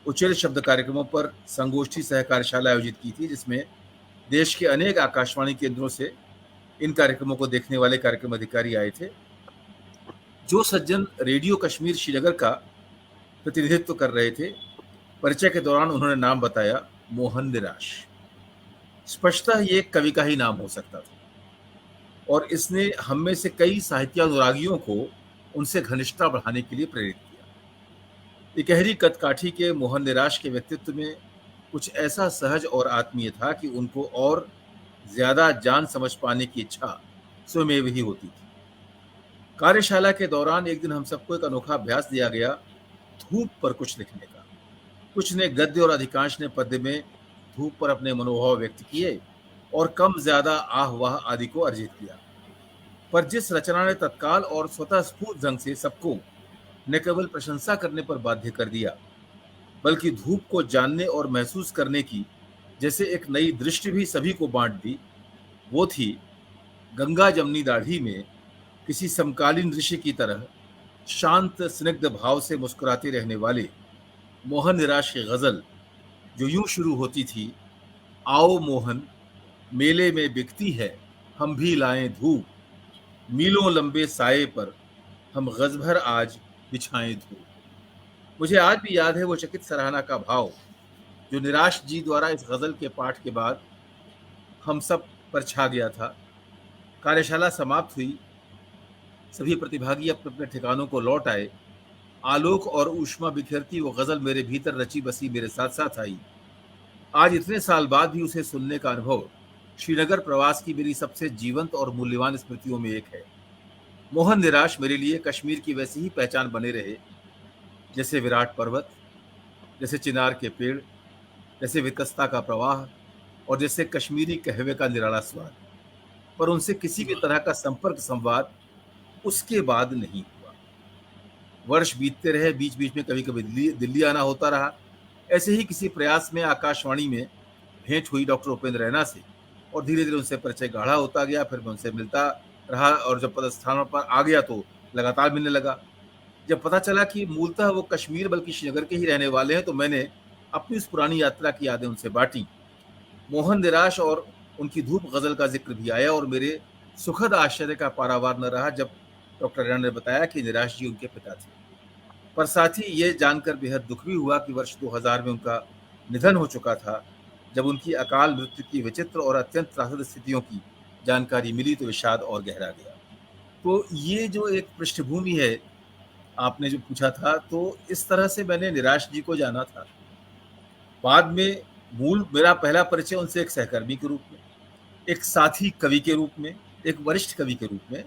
उच्चैल शब्द कार्यक्रमों पर संगोष्ठी सह कार्यशाला आयोजित की थी, जिसमें देश के अनेक आकाशवाणी केंद्रों से इन कार्यक्रमों को देखने वाले कार्यक्रम अधिकारी आए थे। जो सज्जन रेडियो कश्मीर श्रीनगर का प्रतिनिधित्व कर रहे थे, परिचय के दौरान उन्होंने नाम बताया, मोहन निराश। स्पष्टतः ये एक कवि का ही नाम हो सकता था, और इसने हम में से कई साहित्यानुरागियों को उनसे घनिष्ठता बढ़ाने के लिए प्रेरित किया। इकहरी कदकाठी के मोहन निराश के व्यक्तित्व में कुछ ऐसा सहज और आत्मीय था कि उनको और ज्यादा जान समझ पाने की इच्छा स्वयं ही होती थी। कार्यशाला के दौरान एक दिन हम सबको एक अनोखा अभ्यास दिया गया, धूप पर कुछ लिखने का। कुछ ने गद्य और अधिकांश ने पद्य में धूप पर अपने मनोभाव व्यक्त किए और कम ज्यादा आह वाह आदि को अर्जित किया। पर जिस रचना ने तत्काल और स्वतः स्फूर्त ढंग से सबको न केवल प्रशंसा करने पर बाध्य कर दिया, बल्कि धूप को जानने और महसूस करने की जैसे एक नई दृष्टि भी सभी को बांट दी, वो थी गंगा जमनी दाढ़ी में किसी समकालीन ऋषि की तरह शांत स्निग्ध भाव से मुस्कुराते रहने वाले मोहन निराश की गजल, जो यूं शुरू होती थी, आओ मोहन मेले में बिकती है हम भी लाएं धूप, मीलों लंबे साए पर हम गज भर आज बिछाएं धूप। मुझे आज भी याद है वो चकित सराहना का भाव जो निराश जी द्वारा इस गजल के पाठ के बाद हम सब पर छा गया था। कार्यशाला समाप्त हुई, सभी प्रतिभागी अपने अपने ठिकानों को लौट आए। आलोक और ऊष्मा बिखेरती वो गजल मेरे भीतर रची बसी मेरे साथ साथ आई। आज इतने साल बाद भी उसे सुनने का अनुभव श्रीनगर प्रवास की मेरी सबसे जीवंत और मूल्यवान स्मृतियों में एक है। मोहन निराश मेरे लिए कश्मीर की वैसी ही पहचान बने रहे, जैसे विराट पर्वत, जैसे चिनार के पेड़, जैसे विकसता का प्रवाह और जैसे कश्मीरी कहवे का निराला स्वाद। पर उनसे किसी भी तरह का संपर्क संवाद उसके बाद नहीं हुआ। वर्ष बीतते रहे, बीच बीच में कभी कभी दिल्ली आना होता रहा। ऐसे ही किसी प्रयास में आकाशवाणी में भेंट हुई डॉक्टर उपेंद्र रैना से और धीरे धीरे उनसे परिचय गाढ़ा होता गया। फिर मैं उनसे मिलता रहा और जब पदस्थानों पर आ गया तो लगातार मिलने लगा। जब पता चला कि मूलतः वो कश्मीर बल्कि श्रीनगर के ही रहने वाले हैं तो मैंने अपनी उस पुरानी यात्रा की यादें उनसे बांटी। मोहन निराश और उनकी धूप गजल का जिक्र भी आया और मेरे सुखद आश्चर्य का पारावार न रहा जब डॉक्टर रैना ने बताया कि निराश जी उनके पिता थे। पर साथ ही ये जानकर बेहद दुख भी हुआ कि वर्ष 2000 में उनका निधन हो चुका था। जब उनकी अकाल मृत्यु की विचित्र और अत्यंत त्रासद स्थितियों की जानकारी मिली तो विषाद और गहरा गया। तो ये जो एक पृष्ठभूमि है आपने जो पूछा था, तो इस तरह से मैंने निराश जी को जाना था। बाद में मेरा पहला परिचय उनसे एक सहकर्मी के रूप में, एक साथी कवि के रूप में, एक वरिष्ठ कवि के रूप में,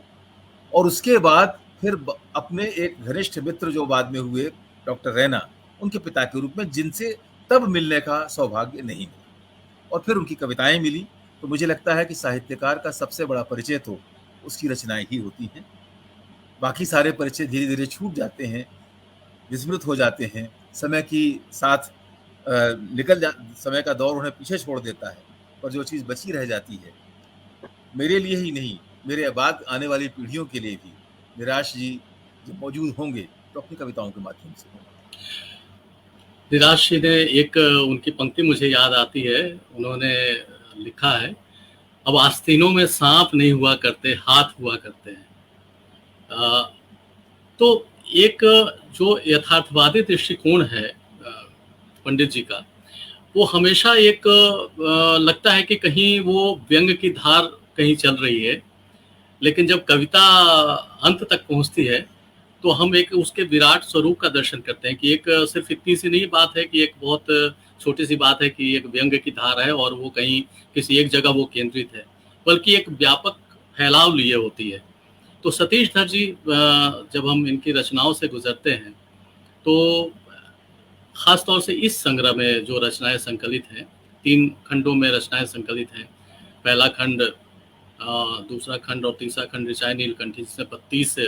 और उसके बाद फिर अपने एक घनिष्ठ मित्र जो बाद में हुए डॉक्टर रैना, उनके पिता के रूप में, जिनसे तब मिलने का सौभाग्य नहीं मिला और फिर उनकी कविताएं मिली। तो मुझे लगता है कि साहित्यकार का सबसे बड़ा परिचय तो उसकी रचनाएं ही होती हैं। बाकी सारे परिचय धीरे धीरे छूट जाते हैं, विस्मृत हो जाते हैं, समय की साथ समय का दौर उन्हें पीछे छोड़ देता है। पर जो चीज़ बची रह जाती है, मेरे लिए ही नहीं, मेरे बाद आने वाली पीढ़ियों के लिए भी निराश जी जब मौजूद होंगे तो अपनी कविताओं के माध्यम से होंगे। निराश जी ने एक उनकी पंक्ति मुझे याद आती है, उन्होंने लिखा है, अब आस्तीनों में सांप नहीं हुआ करते, हाथ हुआ करते हैं। तो एक जो यथार्थवादी दृष्टिकोण है पंडित जी का, वो हमेशा एक लगता है कि कहीं वो व्यंग की धार कहीं चल रही है, लेकिन जब कविता अंत तक पहुंचती है तो हम एक उसके विराट स्वरूप का दर्शन करते हैं कि एक सिर्फ इतनी सी नहीं बात है कि एक बहुत छोटी सी बात है कि एक व्यंग की धार है और वो कहीं किसी एक जगह वो केंद्रित है, बल्कि एक व्यापक फैलाव लिए होती है। तो सतीश धर जी जब हम इनकी रचनाओं से गुजरते हैं तो खास तौर से इस संग्रह में जो रचनाएं संकलित हैं, 3 खंडों में रचनाएं संकलित हैं। पहला खंड, दूसरा खंड और तीसरा खंड ऋचाएं नीलकंठी, जिसमें 32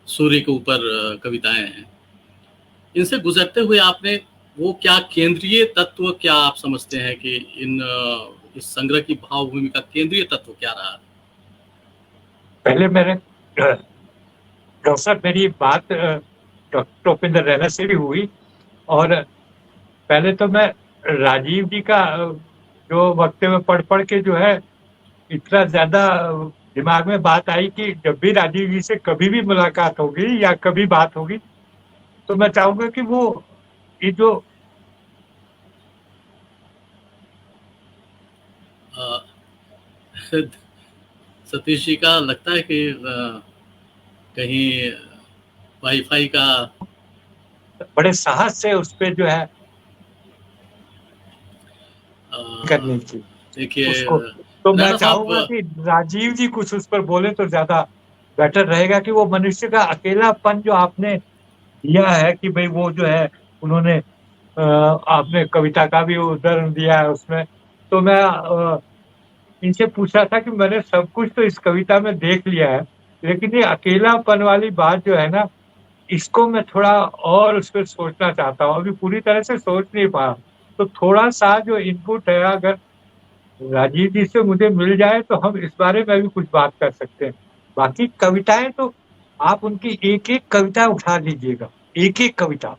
सूर्य के ऊपर कविताएं हैं। इनसे गुजरते हुए आपने वो क्या केंद्रीय तत्व क्या आप समझते हैं कि इस संग्रह की भावभूमि का केंद्रीय तत्व क्या रहा? पहले मेरी बात डॉक्टर उपेंद्र रैना से भी हुई और पहले तो मैं राजीव जी का जो वक्तव्य पढ़ के जो है इतना ज्यादा दिमाग में बात आई कि जब भी राजीव जी से कभी भी मुलाकात होगी या कभी बात होगी तो मैं चाहूंगा कि वो ये जो सतीश जी का लगता है कि कहीं वाईफाई का बड़े साहस से उस पे जो है करनी चाहिए देखिए। तो मैं चाहूंगा कि राजीव जी कुछ उस पर बोले तो ज्यादा बेटर रहेगा कि वो मनुष्य का अकेलापन जो आपने दिया है कि भाई वो जो है उन्होंने आपने कविता का भी उदाहरण दिया है उसमें। तो मैं इनसे पूछा था कि मैंने सब कुछ तो इस कविता में देख लिया है, लेकिन ये अकेलापन वाली बात जो है ना, इसको मैं थोड़ा और उस पर सोचना चाहता हूँ। अभी पूरी तरह से सोच नहीं पा, तो थोड़ा सा जो इनपुट है अगर राजीव जी से मुझे मिल जाए तो हम इस बारे में भी कुछ बात कर सकते हैं। बाकी कविताएं तो आप उनकी एक एक कविता उठा लीजिएगा, एक एक कविता,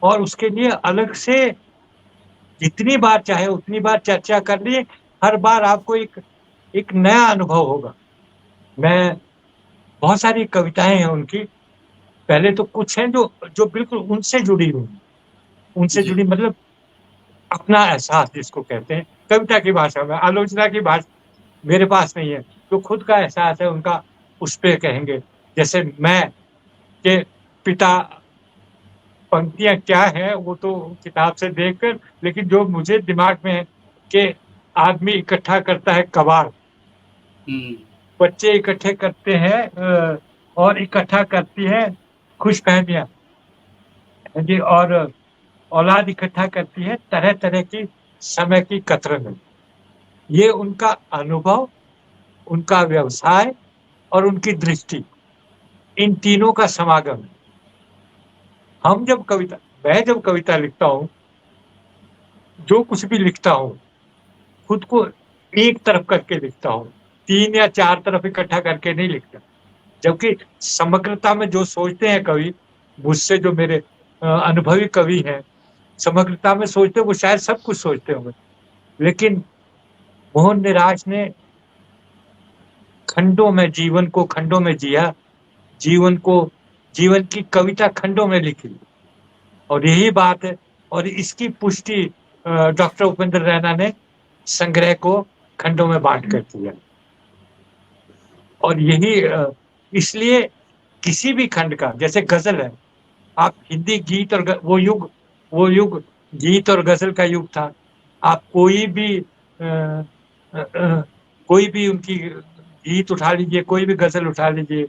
और उसके लिए अलग से जितनी बार चाहे उतनी बार चर्चा कर लिए, हर बार आपको एक नया अनुभव होगा। मैं बहुत सारी कविताएं हैं उनकी, पहले तो कुछ हैं जो बिल्कुल उनसे जुड़ी हुई, उनसे जुड़ी मतलब अपना एहसास जिसको कहते हैं कविता की भाषा में, आलोचना की भाषा मेरे पास नहीं है, तो खुद का एहसास है उनका, उस पे कहेंगे। जैसे मैं के पिता, पंक्तियां क्या है वो तो किताब से देखकर, लेकिन जो मुझे दिमाग में है कि आदमी इकट्ठा करता है कबाड़, बच्चे इकट्ठे करते हैं और इकट्ठा करती है खुशफहमियां जी, और औलाद इकट्ठा करती है तरह तरह की समय की कतरन। ये उनका अनुभव उनका व्यवसाय और उनकी दृष्टि, इन तीनों का समागम है। मैं जब कविता लिखता हूँ, जो कुछ भी लिखता हूँ, खुद को एक तरफ करके लिखता हूँ, 3 या 4 तरफ इकट्ठा करके नहीं लिखता। जबकि समग्रता में जो सोचते हैं कवि, मुझसे जो मेरे अनुभवी कवि हैं, समग्रता में सोचते हैं, वो शायद सब कुछ सोचते होंगे, लेकिन मोहन निराश ने जीवन को खंडों में जिया, जीवन की कविता खंडों में लिखी, और यही बात है। और इसकी पुष्टि डॉक्टर उपेंद्र रैना ने संग्रह को खंडों में बांट कर किया। और यही इसलिए किसी भी खंड का, जैसे गजल है, आप हिंदी गीत और वो युग गीत और गजल का युग था। आप कोई भी उनकी गीत उठा लीजिए, कोई भी गजल उठा लीजिए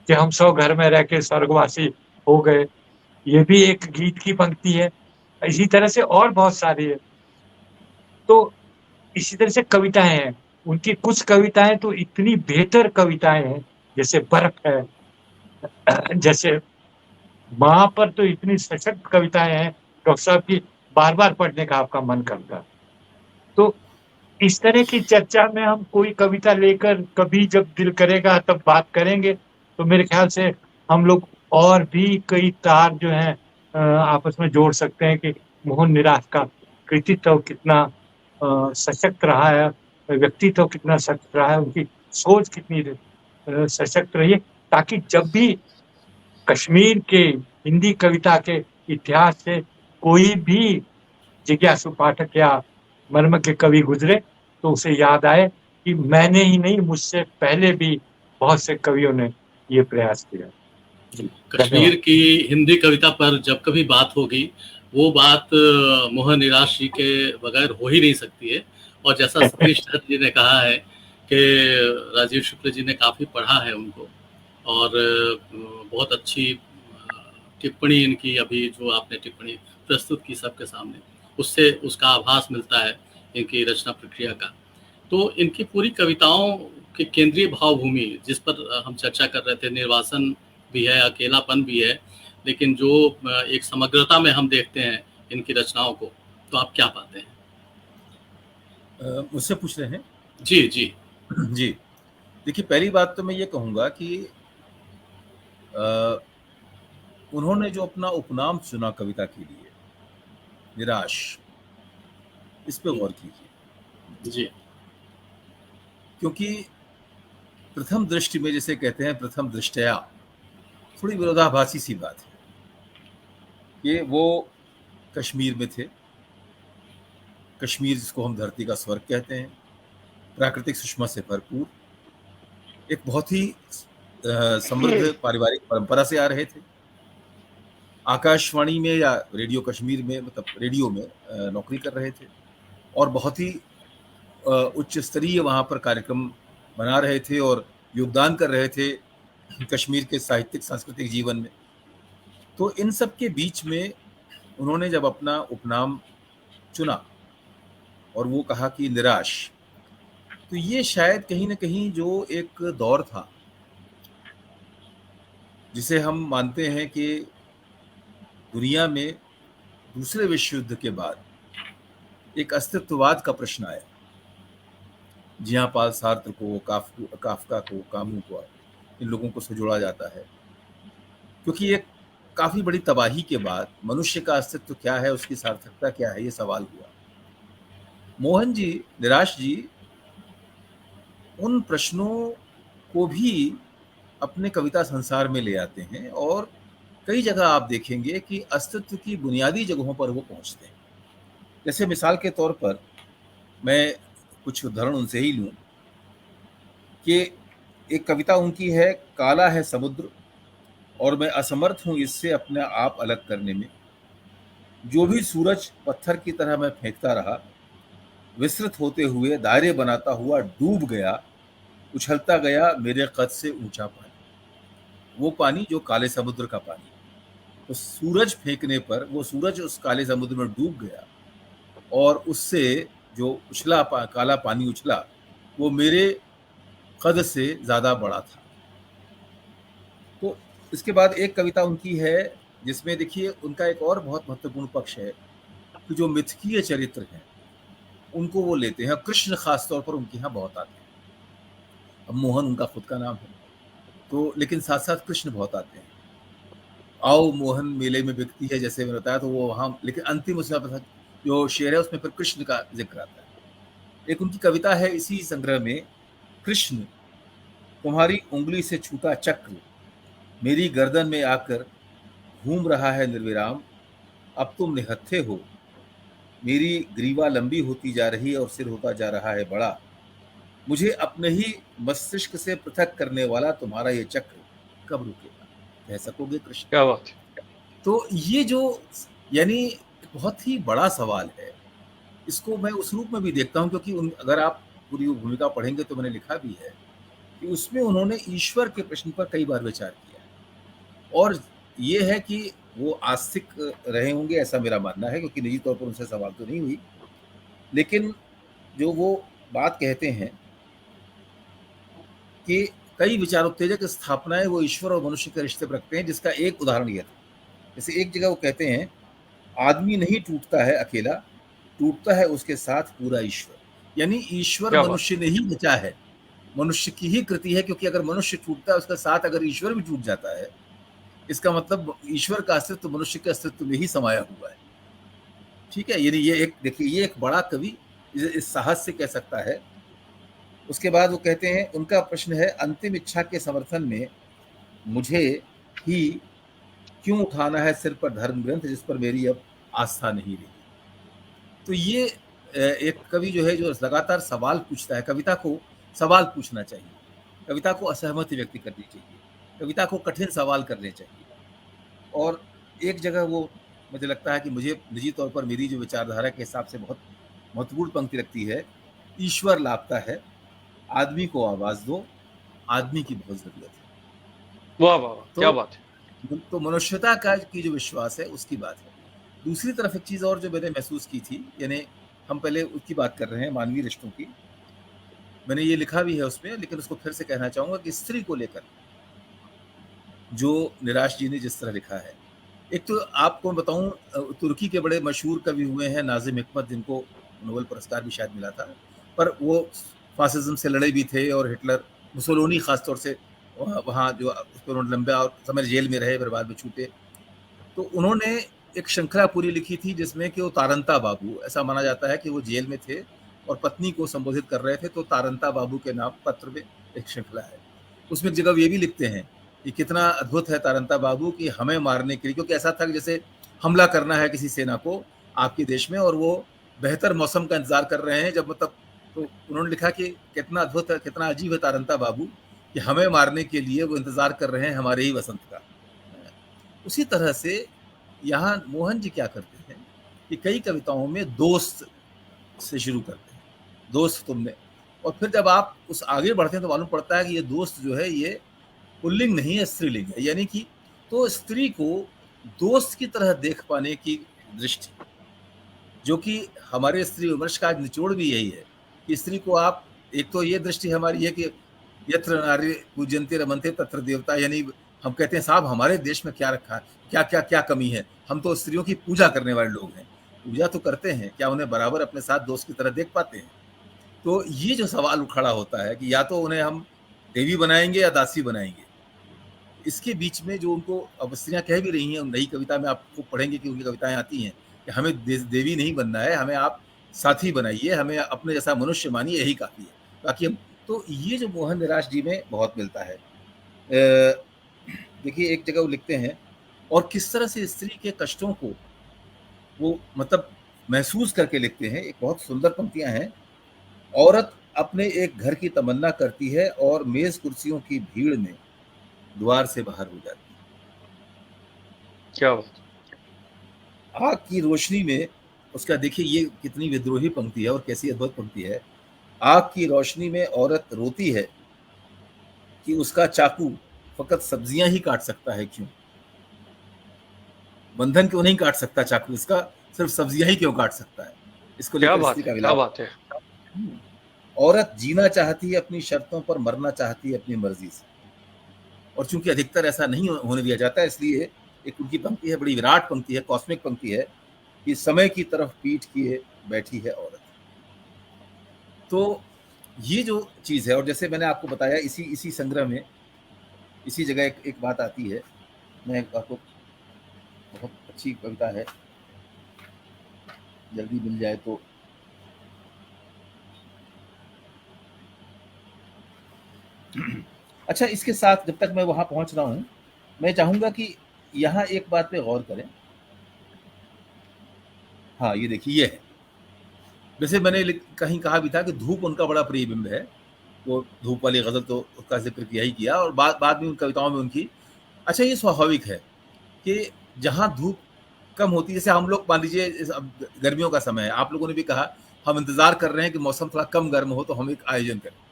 कि हम 100 घर में रह के स्वर्गवासी हो गए, ये भी एक गीत की पंक्ति है। इसी तरह से और बहुत सारी है। तो इसी तरह से कविताएं हैं, उनकी कुछ कविताएं तो इतनी बेहतर कविताएं हैं, जैसे बर्फ है, जैसे माँ पर तो इतनी सशक्त कविताएं हैं डॉक्टर साहब की, बार बार पढ़ने का आपका मन करता। तो इस तरह की चर्चा में हम कोई कविता लेकर कभी जब दिल करेगा तब बात करेंगे। तो मेरे ख्याल से हम लोग और भी कई तार जो हैं आपस में जोड़ सकते हैं कि मोहन निराश का कृतित्व कितना सशक्त रहा है, व्यक्तित्व कितना सशक्त रहा है, उनकी सोच कितनी सशक्त रही है, ताकि जब भी कश्मीर के हिंदी कविता के इतिहास से कोई भी जिज्ञासु पाठक या मर्मज्ञ कवि गुजरे तो उसे याद आए कि मैंने ही नहीं, मुझसे पहले भी बहुत से कवियों ने ये प्रयास किया। कश्मीर की हिंदी कविता पर जब कभी बात होगी, वो बात मोहन निराश जी के बगैर हो ही नहीं सकती है। और जैसा सतीश दत्त जी ने कहा है कि राजीव शुक्ल जी ने काफ़ी पढ़ा है उनको, और बहुत अच्छी टिप्पणी इनकी, अभी जो आपने टिप्पणी प्रस्तुत की सबके सामने, उससे उसका आभास मिलता है इनकी रचना प्रक्रिया का। तो इनकी पूरी कविताओं की केंद्रीय भावभूमि, जिस पर हम चर्चा कर रहे थे, निर्वासन भी है, अकेलापन भी है, लेकिन जो एक समग्रता में हम देखते हैं इनकी रचनाओं को, तो आप क्या पाते हैं? मुझसे पूछ रहे हैं? जी जी जी, देखिए, पहली बात तो मैं ये कहूँगा कि उन्होंने जो अपना उपनाम चुना कविता के लिए, निराश, इस पे गौर कीजिए जी। क्योंकि प्रथम दृष्टि में, जैसे कहते हैं प्रथम दृष्टया, थोड़ी विरोधाभासी सी बात है कि वो कश्मीर में थे। कश्मीर जिसको हम धरती का स्वर्ग कहते हैं, प्राकृतिक सुषमा से भरपूर, एक बहुत ही समृद्ध पारिवारिक परंपरा से आ रहे थे। आकाशवाणी में या रेडियो कश्मीर में, मतलब रेडियो में नौकरी कर रहे थे, और बहुत ही उच्च स्तरीय वहाँ पर कार्यक्रम बना रहे थे और योगदान कर रहे थे कश्मीर के साहित्यिक सांस्कृतिक जीवन में। तो इन सब के बीच में उन्होंने जब अपना उपनाम चुना और वो कहा कि निराश, तो ये शायद कहीं ना कहीं जो एक दौर था जिसे हम मानते हैं कि दुनिया में दूसरे विश्व युद्ध के बाद एक अस्तित्ववाद का प्रश्न आया। जियां पाल सार्त्र को, काफका को, कामू को, इन लोगों को से जोड़ा जाता है, क्योंकि एक काफ़ी बड़ी तबाही के बाद मनुष्य का अस्तित्व क्या है, उसकी सार्थकता क्या है, ये सवाल हुआ। मोहन जी, निराश जी उन प्रश्नों को भी अपने कविता संसार में ले आते हैं, और कई जगह आप देखेंगे कि अस्तित्व की बुनियादी जगहों पर वो पहुंचते हैं। जैसे मिसाल के तौर पर मैं कुछ उदाहरण उनसे ही लूं कि एक कविता उनकी है, काला है समुद्र और मैं असमर्थ हूं इससे अपने आप अलग करने में, जो भी सूरज पत्थर की तरह मैं फेंकता रहा, विस्तृत होते हुए दायरे बनाता हुआ डूब गया, उछलता गया मेरे कद से ऊंचा पानी। वो पानी जो काले समुद्र का पानी, तो सूरज फेंकने पर वो सूरज उस काले समुद्र में डूब गया, और उससे जो उछला काला पानी उछला, वो मेरे कद से ज्यादा बड़ा था। तो इसके बाद एक कविता उनकी है जिसमें देखिए उनका एक और बहुत महत्वपूर्ण पक्ष है कि जो मिथकीय चरित्र हैं उनको वो लेते हैं। कृष्ण खास तौर पर उनके यहाँ बहुत आते हैं। अब मोहन उनका खुद का नाम है, तो लेकिन साथ साथ कृष्ण बहुत आते हैं। आओ मोहन मेले में बिकती है, जैसे मैंने बताया, तो वो वहां, लेकिन अंतिम उसमें जो शेर है उसमें फिर कृष्ण का जिक्र आता है। एक उनकी कविता है इसी संग्रह में, कृष्ण तुम्हारी उंगली से छूटा चक्र मेरी गर्दन में आकर घूम रहा है निर्विराम, अब तुम निहत्थे हो, मेरी ग्रीवा लंबी होती जा रही है और सिर होता जा रहा है बड़ा, मुझे अपने ही मस्तिष्क से पृथक करने वाला तुम्हारा ये चक्र कब रुकेगा, कह सकोगे कृष्ण। क्या बात है। तो ये जो यानी बहुत ही बड़ा सवाल है, इसको मैं उस रूप में भी देखता हूँ क्योंकि अगर आप पूरी भूमिका पढ़ेंगे तो मैंने लिखा भी है कि उसमें उन्होंने ईश्वर के प्रश्न पर कई बार विचार किया है। और ये है कि वो आस्तिक रहे होंगे, ऐसा मेरा मानना है, क्योंकि निजी तौर पर उनसे सवाल तो नहीं हुई, लेकिन जो वो बात कहते हैं कि कई विचार उत्तेजक स्थापनाएं वो ईश्वर और मनुष्य के रिश्ते पर रखते हैं, जिसका एक उदाहरण यह था। जैसे एक जगह वो कहते हैं, आदमी नहीं टूटता है अकेला, टूटता है उसके साथ पूरा ईश्वर। यानी ईश्वर मनुष्य ने ही बचा है, मनुष्य की ही कृति है, क्योंकि अगर मनुष्य टूटता है उसके साथ अगर ईश्वर भी टूट जाता है, इसका मतलब ईश्वर का अस्तित्व मनुष्य के अस्तित्व में ही समाया हुआ है। ठीक है, यानी ये एक, देखिए, ये एक बड़ा कवि इस साहस से कह सकता है। उसके बाद वो कहते हैं, उनका प्रश्न है, अंतिम इच्छा के समर्थन में मुझे ही क्यों उठाना है सिर पर धर्म ग्रंथ जिस पर मेरी अब आस्था नहीं रही। तो ये एक कवि जो है जो लगातार सवाल पूछता है, कविता को सवाल पूछना चाहिए, कविता को असहमति व्यक्त करनी चाहिए, कविता को कठिन सवाल करने चाहिए। और एक जगह वो, मुझे लगता है कि मुझे निजी तौर पर मेरी जो विचारधारा के हिसाब से बहुत महत्वपूर्ण पंक्ति लगती है, ईश्वर लापता है, आदमी को आवाज दो, आदमी की बहुत जरूरत है। वाह वाह, क्या बात है। तो मनुष्यता का की जो विश्वास है उसकी बात है। दूसरी तरफ एक चीज और जो मैंने महसूस की थी, यानी हम पहले उसकी बात कर रहे हैं मानवीय रिश्तों की, मैंने ये लिखा भी है उसमें, लेकिन उसको फिर से कहना चाहूंगा कि स्त्री को लेकर जो निराश जी ने जिस तरह लिखा है, एक तो आपको बताऊं, तुर्की के बड़े मशहूर कवि हुए हैं नाजिम हिकमत, जिनको नोबेल पुरस्कार भी शायद मिला था, पर वो फासिज्म से लड़े भी थे, और हिटलर, मुसोलिनी खासतौर से वहाँ जो उस पर उन्होंने लंबा और समय जेल में रहे, फिर बाद में छूटे। तो उन्होंने एक श्रृंखला पूरी लिखी थी जिसमें कि वो तारंता बाबू, ऐसा माना जाता है कि वो जेल में थे और पत्नी को संबोधित कर रहे थे, तो तारंता बाबू के नाम पत्र में एक श्रृंखला है। उसमें एक जगह ये भी लिखते हैं कि कितना अद्भुत है तारंता बाबू कि हमें मारने के लिए, क्योंकि ऐसा था कि जैसे हमला करना है किसी सेना को आपके देश में, और वो बेहतर मौसम का इंतजार कर रहे हैं जब, मतलब, तो उन्होंने लिखा कि कितना अद्भुत है, कितना अजीब है तारंता बाबू कि हमें मारने के लिए वो इंतजार कर रहे हैं हमारे ही वसंत का। उसी तरह से यहाँ मोहन जी क्या करते हैं कि कई कविताओं में दोस्त से शुरू करते हैं, दोस्त तुमने, और फिर जब आप उस आगे बढ़ते हैं तो मालूम पड़ता है कि ये दोस्त जो है ये पुल्लिंग नहीं है, स्त्रीलिंग है। यानी कि तो स्त्री को दोस्त की तरह देख पाने की दृष्टि, जो कि हमारे स्त्री विमर्श का निचोड़ भी यही है कि स्त्री को आप, एक तो ये दृष्टि हमारी है कि यत्र नारी पूज्यन्ते रमन्ते तत्र देवता, यानी हम कहते हैं साहब हमारे देश में क्या रखा है, क्या क्या क्या कमी है, हम तो स्त्रियों की पूजा करने वाले लोग हैं। पूजा तो करते हैं, क्या उन्हें बराबर अपने साथ दोस्त की तरह देख पाते हैं? तो ये जो सवाल खड़ा होता है कि या तो उन्हें हम देवी बनाएंगे या दासी बनाएंगे, इसके बीच में जो उनको अब स्त्रियां कह भी रही हैं, नई कविता में आपको पढ़ेंगे कि उनकी कविताएं आती हैं कि हमें देवी नहीं बनना है, हमें आप साथी बनाइए, हमें अपने जैसा मनुष्य मानिए, यही काफी है, बाकी हम। तो ये जो मोहन निराश जी में बहुत मिलता है। देखिए एक जगह वो लिखते हैं, और किस तरह से स्त्री के कष्टों को वो मतलब महसूस करके लिखते हैं। एक बहुत सुंदर पंक्तियां हैं, औरत अपने एक घर की तमन्ना करती है और मेज कुर्सियों की भीड़ में द्वार से बाहर हो जाती है। क्या बात। आग की रोशनी में उसका, देखिए ये कितनी विद्रोही पंक्ति है और कैसी अद्भुत पंक्ति है। आग की रोशनी में औरत रोती है कि उसका चाकू फकत सब्जियां ही काट सकता है, क्यों बंधन क्यों नहीं काट सकता चाकू, इसका सिर्फ सब्जियां ही क्यों काट सकता है। इसको क्या लेकर बात स्त्री का है, क्या विलाप। बात है। औरत जीना चाहती है अपनी शर्तों पर, मरना चाहती है अपनी मर्जी से। और चूंकि अधिकतर ऐसा नहीं होने दिया जाता है, इसलिए एक उनकी पंक्ति है, बड़ी विराट पंक्ति है, कॉस्मिक पंक्ति है कि समय की तरफ पीठ किए बैठी है औरत। तो ये जो चीज है, और जैसे मैंने आपको बताया इसी संग्रह में इसी जगह एक बात आती है, मैं आपको, बहुत अच्छी कविता है, जल्दी मिल जाए तो। अच्छा, इसके साथ जब तक मैं वहां पहुंच रहा हूं, मैं चाहूंगा कि यहां एक बात पे गौर करें। हाँ, ये देखिए, ये है, वैसे मैंने कहीं कहा भी था कि धूप उनका बड़ा प्रिय बिंब है। वो धूप वाली गजल तो उसका जिक्र किया ही किया, और बाद में उन कविताओं में उनकी। अच्छा, ये स्वाभाविक है कि जहां धूप कम होती है, जैसे हम लोग मान लीजिए गर्मियों का समय है, आप लोगों ने भी कहा हम इंतजार कर रहे हैं कि मौसम थोड़ा कम गर्म हो तो हम एक आयोजन करें।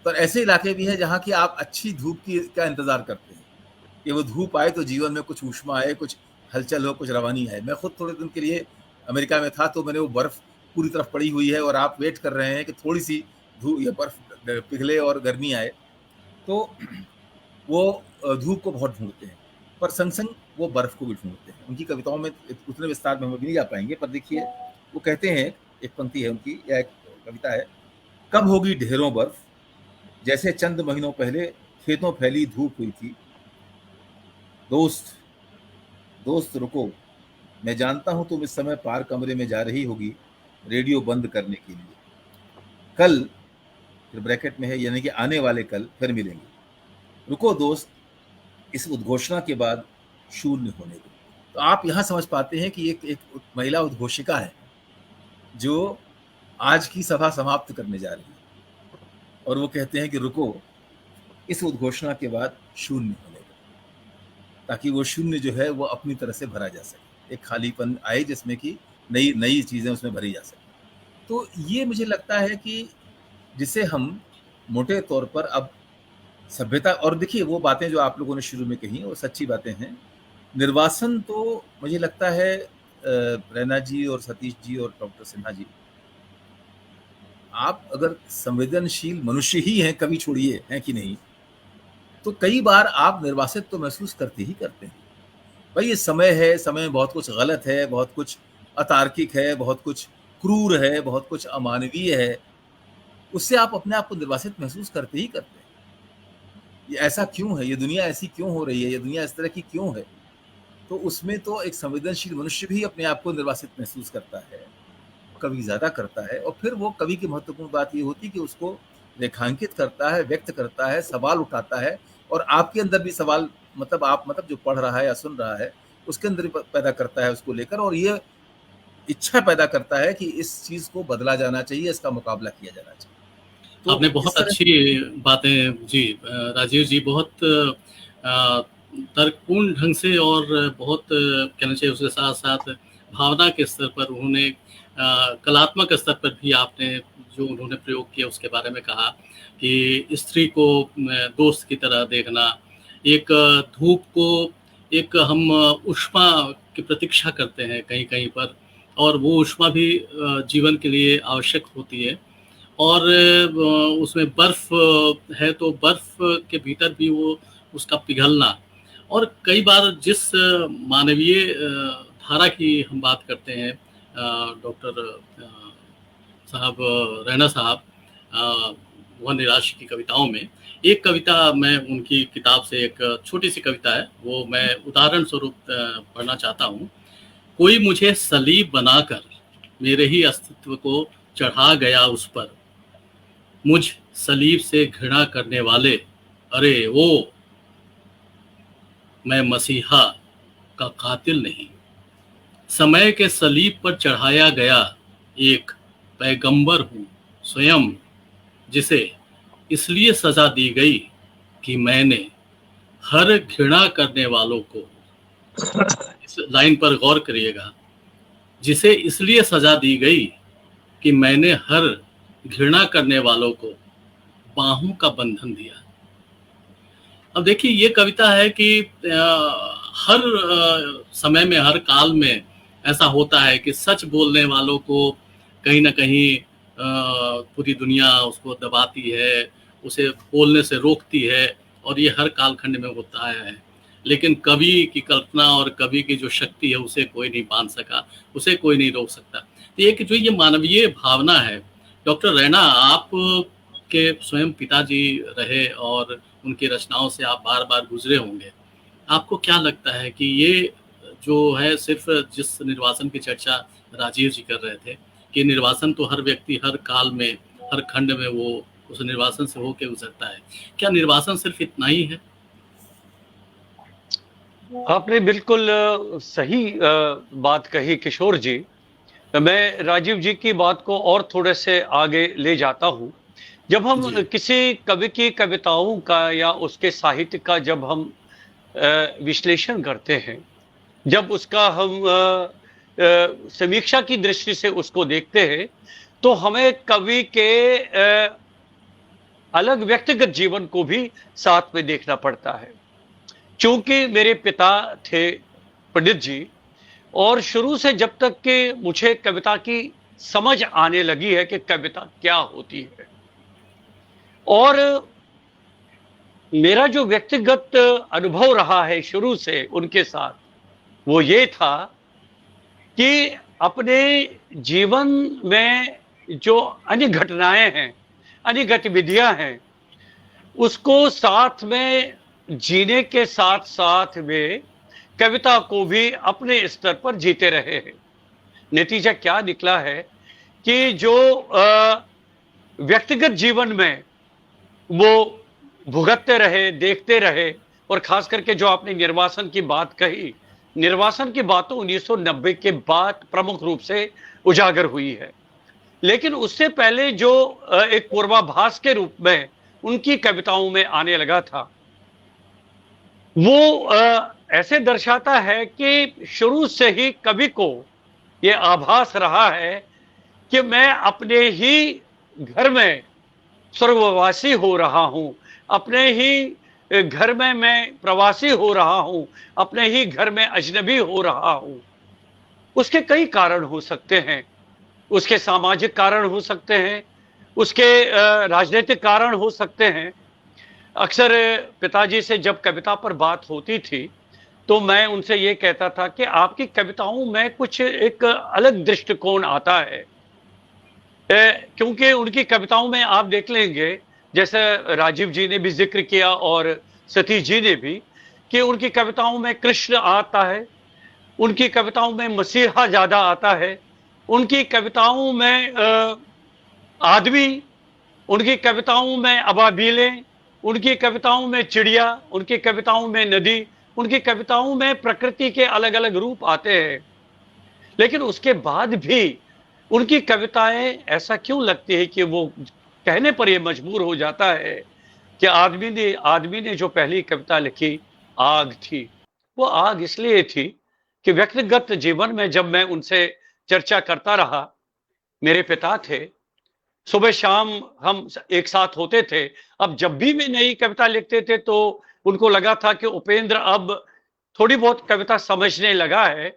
पर ऐसे इलाके भी हैं जहाँ की आप अच्छी धूप का इंतजार करते हैं कि वो धूप आए तो जीवन में कुछ ऊष्मा आए, कुछ हलचल हो, कुछ रवानी आए। मैं खुद थोड़े दिन के लिए अमेरिका में था, तो मैंने वो बर्फ पूरी तरफ पड़ी हुई है और आप वेट कर रहे हैं कि थोड़ी सी धूप या बर्फ पिघले और गर्मी आए, तो वो धूप को बहुत ढूंढते हैं, पर संग संग वो बर्फ को भी ढूंढते हैं। उनकी कविताओं में उतने विस्तार में हम अभी नहीं जा पाएंगे, पर देखिए वो कहते हैं, एक पंक्ति है उनकी या एक कविता है, कब होगी ढेरों बर्फ, जैसे चंद महीनों पहले खेतों फैली धूप हुई थी। दोस्त दोस्त रुको, मैं जानता हूं तुम इस समय पार कमरे में जा रही होगी रेडियो बंद करने के लिए। कल, फिर ब्रैकेट में है, यानी कि आने वाले कल फिर मिलेंगे। रुको दोस्त, इस उद्घोषणा के बाद शून्य होने दो। तो आप यहां समझ पाते हैं कि एक महिला उद्घोषिका है जो आज की सभा समाप्त करने जा रही है, और वो कहते हैं कि रुको, इस उद्घोषणा के बाद शून्य होने दो, ताकि वो शून्य जो है वो अपनी तरह से भरा जा सके, एक खालीपन आए जिसमें कि नई नई चीजें उसमें भरी जा सके। तो ये मुझे लगता है कि जिसे हम मोटे तौर पर अब सभ्यता, और देखिए वो बातें जो आप लोगों ने शुरू में कही वो सच्ची बातें हैं। निर्वासन तो मुझे लगता है रैना जी और सतीश जी और डॉक्टर सिन्हा जी, आप अगर संवेदनशील मनुष्य ही हैं, कभी छोड़िए, हैं कि नहीं, तो कई बार आप निर्वासित तो महसूस करते ही करते हैं। भाई ये समय है, समय में बहुत कुछ गलत है, बहुत कुछ अतार्किक है, बहुत कुछ क्रूर है, बहुत कुछ अमानवीय है, उससे आप अपने आप को निर्वासित महसूस करते ही करते हैं। ये ऐसा क्यों है, ये दुनिया ऐसी क्यों हो रही है, ये दुनिया इस तरह की क्यों है? तो उसमें तो एक संवेदनशील मनुष्य भी अपने आप को निर्वासित महसूस करता है, कवि ज्यादा करता है। और फिर वो कवि की महत्वपूर्ण बात ये होती है कि उसको रेखांकित करता है, व्यक्त करता है, सवाल उठाता है, और आपके अंदर भी सवाल, मतलब आप, मतलब जो पढ़ रहा है या सुन रहा है उसके अंदर भी पैदा करता है उसको लेकर, और ये इच्छा पैदा करता है कि इस चीज को बदला जाना चाहिए, इसका मुकाबला किया जाना चाहिए। तो आपने बहुत अच्छी बातें जी राजीव जी, बहुत तर्कपूर्ण ढंग से और बहुत कहना चाहिए, उसके साथ साथ भावना के स्तर पर उन्होंने, कलात्मक स्तर पर भी आपने जो उन्होंने प्रयोग किया उसके बारे में कहा कि स्त्री को दोस्त की तरह देखना, एक धूप को एक हम ऊष्मा की प्रतीक्षा करते हैं कहीं कहीं पर, और वो ऊष्मा भी जीवन के लिए आवश्यक होती है, और उसमें बर्फ है तो बर्फ के भीतर भी वो उसका पिघलना, और कई बार जिस मानवीय धारा की हम बात करते हैं, डॉक्टर साहब, रैना साहब, मोहन निराश की कविताओं में एक कविता, मैं उनकी किताब से एक छोटी सी कविता है, वो मैं उदाहरण स्वरूप पढ़ना चाहता हूँ। कोई मुझे सलीब बनाकर मेरे ही अस्तित्व को चढ़ा गया उस पर, मुझ सलीब से घृणा करने वाले, अरे वो मैं मसीहा का कातिल नहीं, समय के सलीब पर चढ़ाया गया एक पैगंबर हूँ स्वयं, जिसे इसलिए सजा दी गई कि मैंने हर घृणा करने वालों को, इस लाइन पर गौर करिएगा, जिसे इसलिए सजा दी गई कि मैंने हर घृणा करने वालों को बाहों का बंधन दिया। अब देखिए ये कविता है कि हर समय में, हर काल में ऐसा होता है कि सच बोलने वालों को कहीं ना कहीं पूरी दुनिया उसको दबाती है, उसे बोलने से रोकती है, और ये हर कालखंड में होता आया है। लेकिन कवि की कल्पना और कवि की जो शक्ति है उसे कोई नहीं बांध सका, उसे कोई नहीं रोक सकता। तो एक जो ये मानवीय भावना है, डॉक्टर रैना, आप के स्वयं पिताजी रहे और उनकी रचनाओं से आप बार बार गुजरे होंगे। आपको क्या लगता है कि ये जो है, सिर्फ जिस निर्वासन की चर्चा राजीव जी कर रहे थे कि निर्वासन तो हर व्यक्ति हर काल में हर खंड में वो उस निर्वासन से होकर गुजरता है, क्या निर्वासन सिर्फ इतना ही है? आपने बिल्कुल सही बात कही किशोर जी। मैं राजीव जी की बात को और थोड़े से आगे ले जाता हूं। जब हम जी। किसी कवि की कविताओं का या उसके साहित्य का जब हम विश्लेषण करते हैं, जब उसका हम समीक्षा की दृष्टि से उसको देखते हैं, तो हमें कवि के अलग व्यक्तिगत जीवन को भी साथ में देखना पड़ता है। चूंकि मेरे पिता थे पंडित जी, और शुरू से जब तक कि मुझे कविता की समझ आने लगी है कि कविता क्या होती है, और मेरा जो व्यक्तिगत अनुभव रहा है शुरू से उनके साथ, वो ये था कि अपने जीवन में जो अन्य घटनाएं हैं, अन्य गतिविधियां हैं, उसको साथ में जीने के साथ साथ में कविता को भी अपने स्तर पर जीते रहे हैं। नतीजा क्या निकला है कि जो व्यक्तिगत जीवन में वो भुगतते रहे, देखते रहे, और खास करके जो आपने निर्वासन की बात कही, निर्वासन की बात तो 1990 के बाद प्रमुख रूप से उजागर हुई है। लेकिन उससे पहले जो एक पूर्वाभास के रूप में उनकी कविताओं में आने लगा था, वो ऐसे दर्शाता है कि शुरू से ही कवि को ये आभास रहा है कि मैं अपने ही घर में स्वर्गवासी हो रहा हूं, अपने ही घर में मैं प्रवासी हो रहा हूं, अपने ही घर में अजनबी हो रहा हूं। उसके कई कारण हो सकते हैं, उसके सामाजिक कारण हो सकते हैं, उसके राजनीतिक कारण हो सकते हैं। अक्सर पिताजी से जब कविता पर बात होती थी तो मैं उनसे ये कहता था कि आपकी कविताओं में कुछ एक अलग दृष्टिकोण आता है, क्योंकि उनकी कविताओं में आप देख लेंगे, जैसे राजीव जी ने भी जिक्र किया और सतीश जी ने भी, कि उनकी कविताओं में कृष्ण आता है, उनकी कविताओं में मसीहा ज्यादा आता है, उनकी कविताओं में आदमी, उनकी कविताओं में अबाबीलें, उनकी कविताओं में चिड़िया, उनकी कविताओं में नदी, उनकी कविताओं में प्रकृति के अलग अलग रूप आते हैं। लेकिन उसके बाद भी उनकी कविताएं ऐसा क्यों लगती है कि वो कहने पर ये मजबूर हो जाता है कि आदमी ने जो पहली कविता लिखी आग थी। वो आग इसलिए थी कि व्यक्तिगत जीवन में जब मैं उनसे चर्चा करता रहा, मेरे पिता थे, सुबह शाम हम एक साथ होते थे। अब जब भी मैं नई कविता लिखते थे तो उनको लगा था कि उपेंद्र अब थोड़ी बहुत कविता समझने लगा है,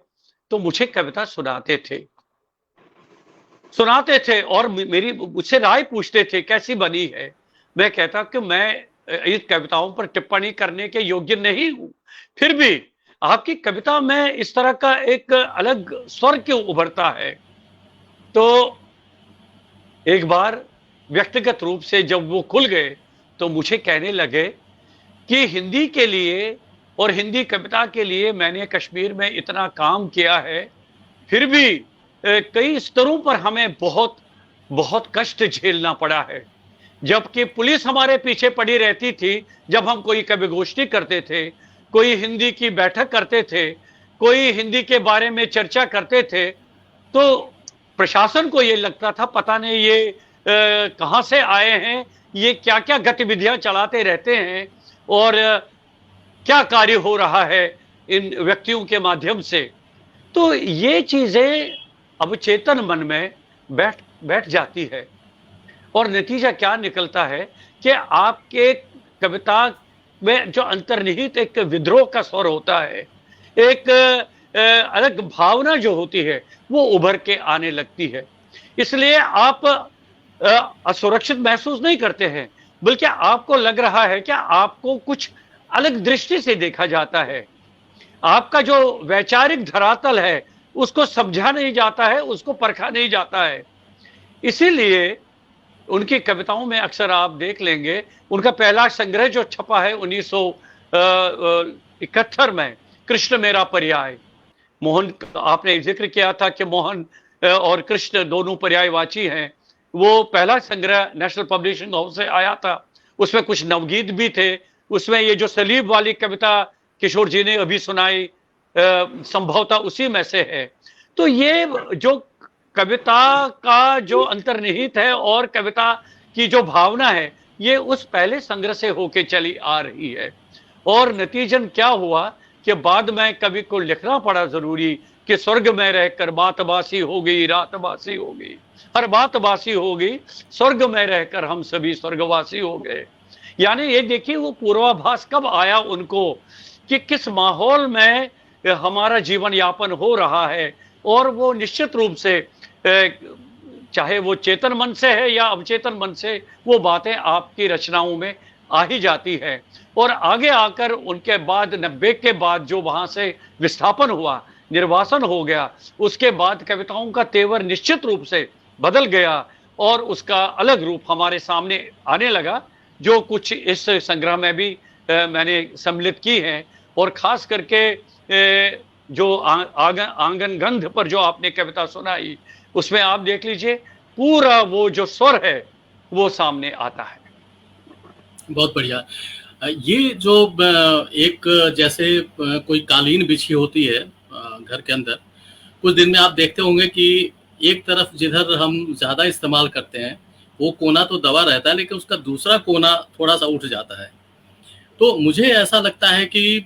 तो मुझे कविता सुनाते थे और मुझसे राय पूछते थे कैसी बनी है। मैं कहता कि मैं इन कविताओं पर टिप्पणी करने के योग्य नहीं हूं, फिर भी आपकी कविता में इस तरह का एक अलग स्वर क्यों उभरता है। तो एक बार व्यक्तिगत रूप से जब वो खुल गए तो मुझे कहने लगे कि हिंदी के लिए और हिंदी कविता के लिए मैंने कश्मीर में इतना काम किया है, फिर भी कई स्तरों पर हमें बहुत बहुत कष्ट झेलना पड़ा है। जबकि पुलिस हमारे पीछे पड़ी रहती थी जब हम कोई कवि गोष्ठी करते थे, कोई हिंदी की बैठक करते थे, कोई हिंदी के बारे में चर्चा करते थे, तो प्रशासन को ये लगता था पता नहीं ये कहां से आए हैं, ये क्या क्या गतिविधियां चलाते रहते हैं और क्या कार्य हो रहा है इन व्यक्तियों के माध्यम से। तो ये चीजें अब चेतन मन में बैठ जाती है और नतीजा क्या निकलता है कि आपके कविता में जो अंतर्निहित एक विद्रोह का स्वर होता है, एक अलग भावना जो होती है वो उभर के आने लगती है। इसलिए आप असुरक्षित महसूस नहीं करते हैं, बल्कि आपको लग रहा है कि आपको कुछ अलग दृष्टि से देखा जाता है। आपका जो वैचारिक धरातल है उसको समझा नहीं जाता है, उसको परखा नहीं जाता है। इसीलिए उनकी कविताओं में अक्सर आप देख लेंगे, उनका पहला संग्रह जो छपा है 1971 में, कृष्ण मेरा पर्याय। मोहन, आपने जिक्र किया था कि मोहन और कृष्ण दोनों पर्यायवाची हैं। वो पहला संग्रह नेशनल पब्लिशिंग हाउस से आया था। उसमें कुछ नवगीत भी थे। उसमें ये जो सलीब वाली कविता किशोर जी ने अभी सुनाई, संभवतः उसी में से है। तो ये जो कविता का जो अंतर्निहित है और कविता की जो भावना है, ये उस पहले संग्रह से होके चली आ रही है। और नतीजन क्या हुआ कि बाद में कवि को लिखना पड़ा जरूरी कि स्वर्ग में रहकर बात बासी हो गई, रात बासी हो गई, हर बात बासी हो गई, स्वर्ग में रहकर हम सभी स्वर्गवासी हो गए। यानी ये देखिए वो पूर्वाभास कब आया उनको कि किस माहौल में हमारा जीवन यापन हो रहा है। और वो निश्चित रूप से चाहे वो चेतन मन से है या अवचेतन मन से, वो बातें आपकी रचनाओं में आ ही जाती है। और आगे आकर उनके बाद 90 के बाद जो वहां से विस्थापन हुआ, निर्वासन हो गया, उसके बाद कविताओं का तेवर निश्चित रूप से बदल गया और उसका अलग रूप हमारे सामने आने लगा, जो कुछ इस संग्रह में भी मैंने सम्मिलित की है। और खास करके जो आंगन गंध पर जो आपने कविता सुनाई, उसमें आप देख लीजिए पूरा वो जो स्वर है वो सामने आता है। बहुत बढ़िया। ये जो एक जैसे कोई कालीन बिछी होती है घर के अंदर, कुछ दिन में आप देखते होंगे कि एक तरफ जिधर हम ज्यादा इस्तेमाल करते हैं वो कोना तो दबा रहता है, लेकिन उसका दूसरा कोना थोड़ा सा उठ जाता है। तो मुझे ऐसा लगता है कि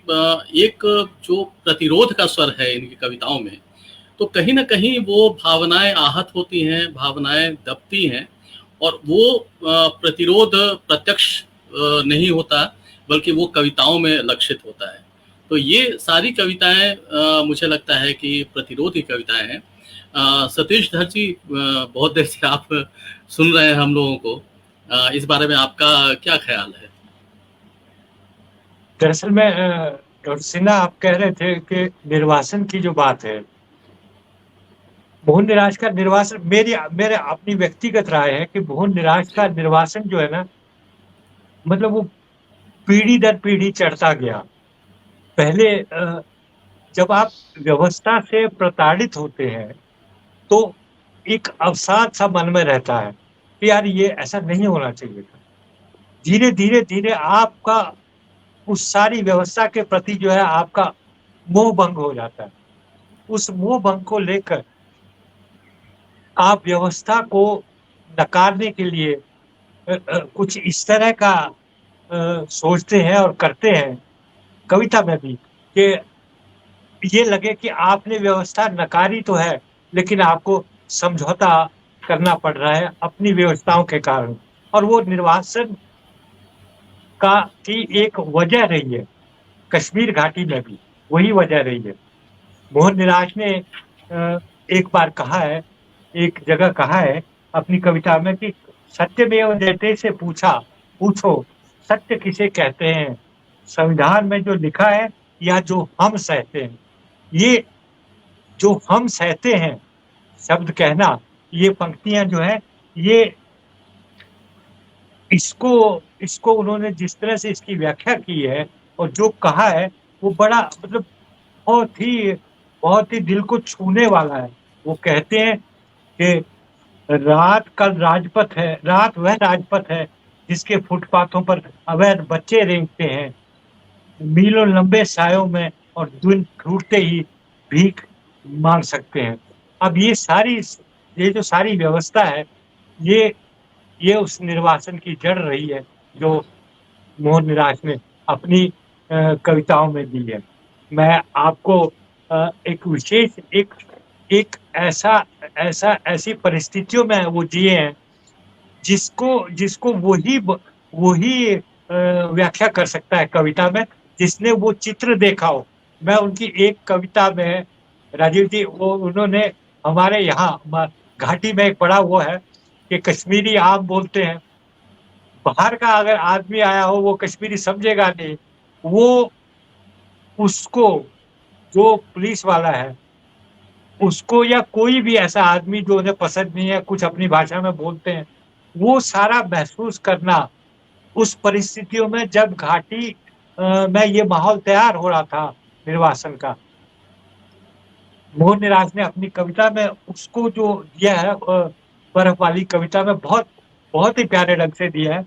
एक जो प्रतिरोध का स्वर है इनकी कविताओं में, तो कहीं ना कहीं वो भावनाएं आहत होती हैं, भावनाएं दबती हैं, और वो प्रतिरोध प्रत्यक्ष नहीं होता, बल्कि वो कविताओं में लक्षित होता है। तो ये सारी कविताएं मुझे लगता है कि प्रतिरोधी कविताएं हैं। सतीश धर जी, बहुत देर से आप सुन रहे हैं हम लोगों को, इस बारे में आपका क्या ख्याल है? दरअसल में डॉक्टर सिन्हा, आप कह रहे थे कि निर्वासन की जो बात है, मोहन निराश का निर्वासन, मेरे अपनी व्यक्तिगत राय है कि मोहन निराश का निर्वासन जो है ना, मतलब वो पीढ़ी दर पीढ़ी चढ़ता गया। पहले जब आप व्यवस्था से प्रताड़ित होते हैं तो एक अवसाद सा मन में रहता है कि यार ये ऐसा नहीं होना चाहिए था। धीरे धीरे धीरे आपका उस सारी व्यवस्था के प्रति जो है आपका मोह भंग हो जाता है। उस मोह भंग को लेकर आप व्यवस्था को नकारने के लिए कुछ इस तरह का सोचते हैं और करते हैं कविता में भी, कि ये लगे कि आपने व्यवस्था नकारी तो है, लेकिन आपको समझौता करना पड़ रहा है अपनी व्यवस्थाओं के कारण। और वो निर्वासन की एक वजह रही है, कश्मीर घाटी में भी वही वजह रही है। मोहन निराश ने एक बार कहा है, एक जगह कहा है अपनी कविता में कि सत्यमेव जयते से पूछो सत्य किसे कहते हैं, संविधान में जो लिखा है या जो हम सहते हैं। ये जो हम सहते हैं शब्द कहना, ये पंक्तियां जो है, ये इसको उन्होंने जिस तरह से इसकी व्याख्या की है और जो कहा है, वो बड़ा मतलब बहुत ही दिल को छूने वाला है। वो कहते हैं कि रात वह राजपथ है जिसके फुटपाथों पर अवैध बच्चे रेंगते हैं, मीलों लंबे सायों में, और दिन टूटते ही भीख मांग सकते हैं। अब ये जो सारी व्यवस्था है, ये उस निर्वासन की जड़ रही है जो मोहन निराश ने अपनी कविताओं में दी है। मैं आपको एक विशेष एक ऐसी परिस्थितियों में वो जिए हैं जिसको वही व्याख्या कर सकता है कविता में, जिसने वो चित्र देखा हो। मैं उनकी एक कविता में, राजीव जी, वो उन्होंने हमारे यहाँ घाटी में एक बड़ा वो है कि कश्मीरी आम बोलते हैं। बाहर का अगर आदमी आया हो वो कश्मीरी समझेगा नहीं, वो उसको जो पुलिस वाला है उसको या कोई भी ऐसा आदमी जो उन्हें पसंद नहीं है, कुछ अपनी भाषा में बोलते हैं, वो सारा महसूस करना उस परिस्थितियों में जब घाटी में ये माहौल तैयार हो रहा था निर्वासन का। मोहन निराश ने अपनी कविता में उसको जो दिया है बर्फ वाली कविता में बहुत ही प्यारे ढंग से दिया है।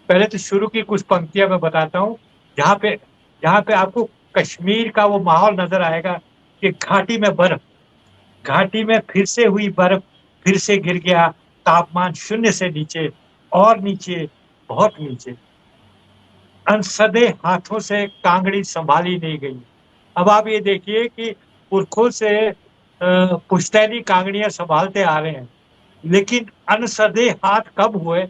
पहले तो शुरू की कुछ पंक्तियां मैं बताता हूँ जहाँ पे आपको कश्मीर का वो माहौल नजर आएगा कि घाटी में बर्फ, घाटी में फिर से हुई बर्फ, फिर से गिर गया तापमान 0 से नीचे और नीचे, बहुत नीचे। अनसदे हाथों से कांगड़ी संभाली नहीं गई। अब आप ये देखिए कि पुरखों से पुश्तैनी कांगड़ियां संभालते आ रहे हैं, लेकिन अनसदे हाथ कब हुए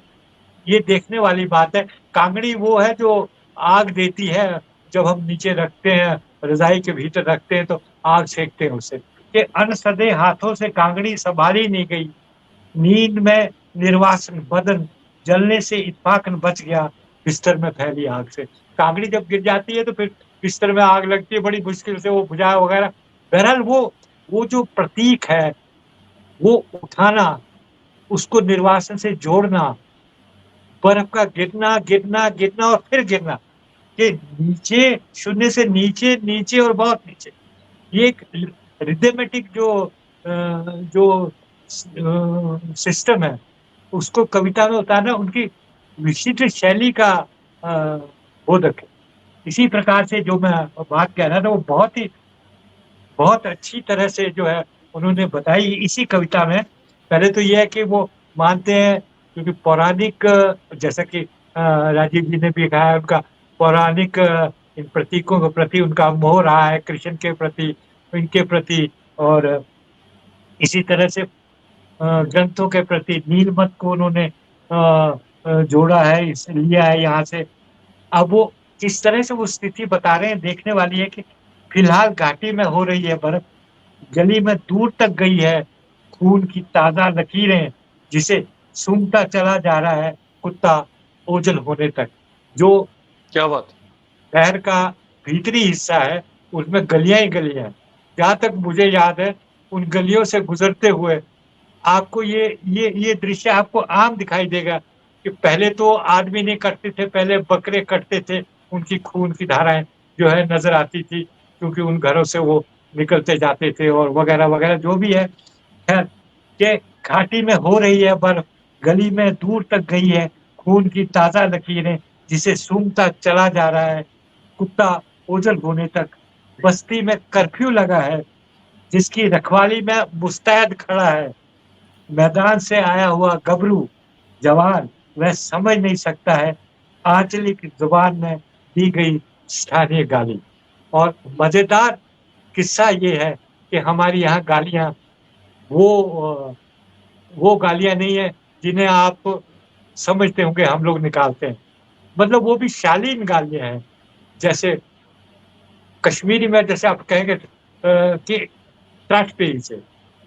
ये देखने वाली बात है। कांगड़ी वो है जो आग देती है, जब हम नीचे रखते हैं, रजाई के भीतर रखते हैं तो आग सेकते हैं उससे। कि अनसदे हाथों से कांगड़ी संभाली नहीं गई, नींद में निर्वासन बदन जलने से इत्फाकन बच गया, बिस्तर में फैली आग से। कांगड़ी जब गिर जाती है तो फिर बिस्तर में आग लगती है, बड़ी मुश्किल से वो बुझा वगैरह। बहरहाल वो जो प्रतीक है वो उठाना, उसको निर्वासन से जोड़ना, बर्फ का गिरना गिरना गिरना और फिर गिरना, कि नीचे 0 से नीचे नीचे और बहुत नीचे। ये एक रिदमेटिक जो सिस्टम है उसको कविता में उतारना उनकी विशिष्ट शैली का बोधक है। इसी प्रकार से जो मैं बात कह रहा था वो बहुत अच्छी तरह से जो है उन्होंने बताई इसी कविता में। पहले तो ये है कि वो मानते हैं क्योंकि पौराणिक, जैसा कि राजीव जी ने भी कहा है, उनका पौराणिक इन प्रतीकों के प्रति उनका मोह रहा है, कृष्ण के प्रति, इनके प्रति, और इसी तरह से ग्रंथों के प्रति नीलमत को उन्होंने जोड़ा है, लिया है यहाँ से। अब वो किस तरह से वो स्थिति बता रहे हैं देखने वाली है कि फिलहाल घाटी में हो रही है बर्फ, गली में दूर तक गई है खून की ताजा लकीरें, जिसे सूंघता चला जा रहा है कुत्ता ओझल होने तक। जो क्या बात, शहर का भीतरी हिस्सा है उसमें गलियां ही गलियां हैं। जहाँ तक मुझे याद है उन गलियों से गुजरते हुए आपको ये दृश्य आपको आम दिखाई देगा कि पहले तो आदमी नहीं कटते थे, पहले बकरे कटते थे, उनकी खून की धाराएं जो है नजर आती थी, क्योंकि उन घरों से वो निकलते जाते थे और वगैरह वगैरह जो भी है। खैर के घाटी में हो रही है बर्फ, गली में दूर तक गई है खून की ताजा लकीरें, जिसे सूंघता चला जा रहा है कुत्ता ओझल होने तक। बस्ती में कर्फ्यू लगा है, जिसकी रखवाली में मुस्तैद खड़ा है। मैदान से आया हुआ गबरू जवान वह समझ नहीं सकता है आंचलिक जुबान में दी गई स्थानीय गाली। और मजेदार किस्सा ये है कि हमारी यहाँ गालियाँ वो गालियाँ नहीं है जिन्हें आप समझते होंगे हम लोग निकालते हैं, मतलब वो भी शालीन गालियाँ हैं। जैसे कश्मीरी में जैसे आप कहेंगे कि त्राट पे से,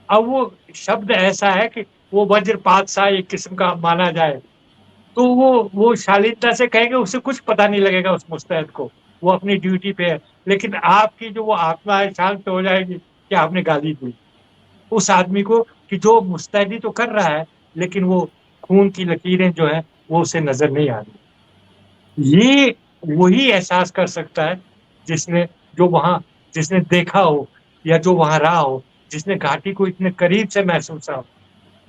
अब वो शब्द ऐसा है कि वो वज्रपात सा एक किस्म का माना जाए, तो वो शालीनता से कहेंगे, उसे कुछ पता नहीं लगेगा उस मुस्तैद को, वो अपनी ड्यूटी पे है। लेकिन आपकी जो वो आत्मा है शांत हो जाएगी कि आपने गाली दी उस आदमी को, कि जो मुस्तैदी तो कर रहा है लेकिन वो खून की लकीरें जो है वो उसे नजर नहीं आ रही। ये वही एहसास कर सकता है जिसने देखा हो या जो वहां रहा हो, जिसने घाटी को इतने करीब से महसूस हो।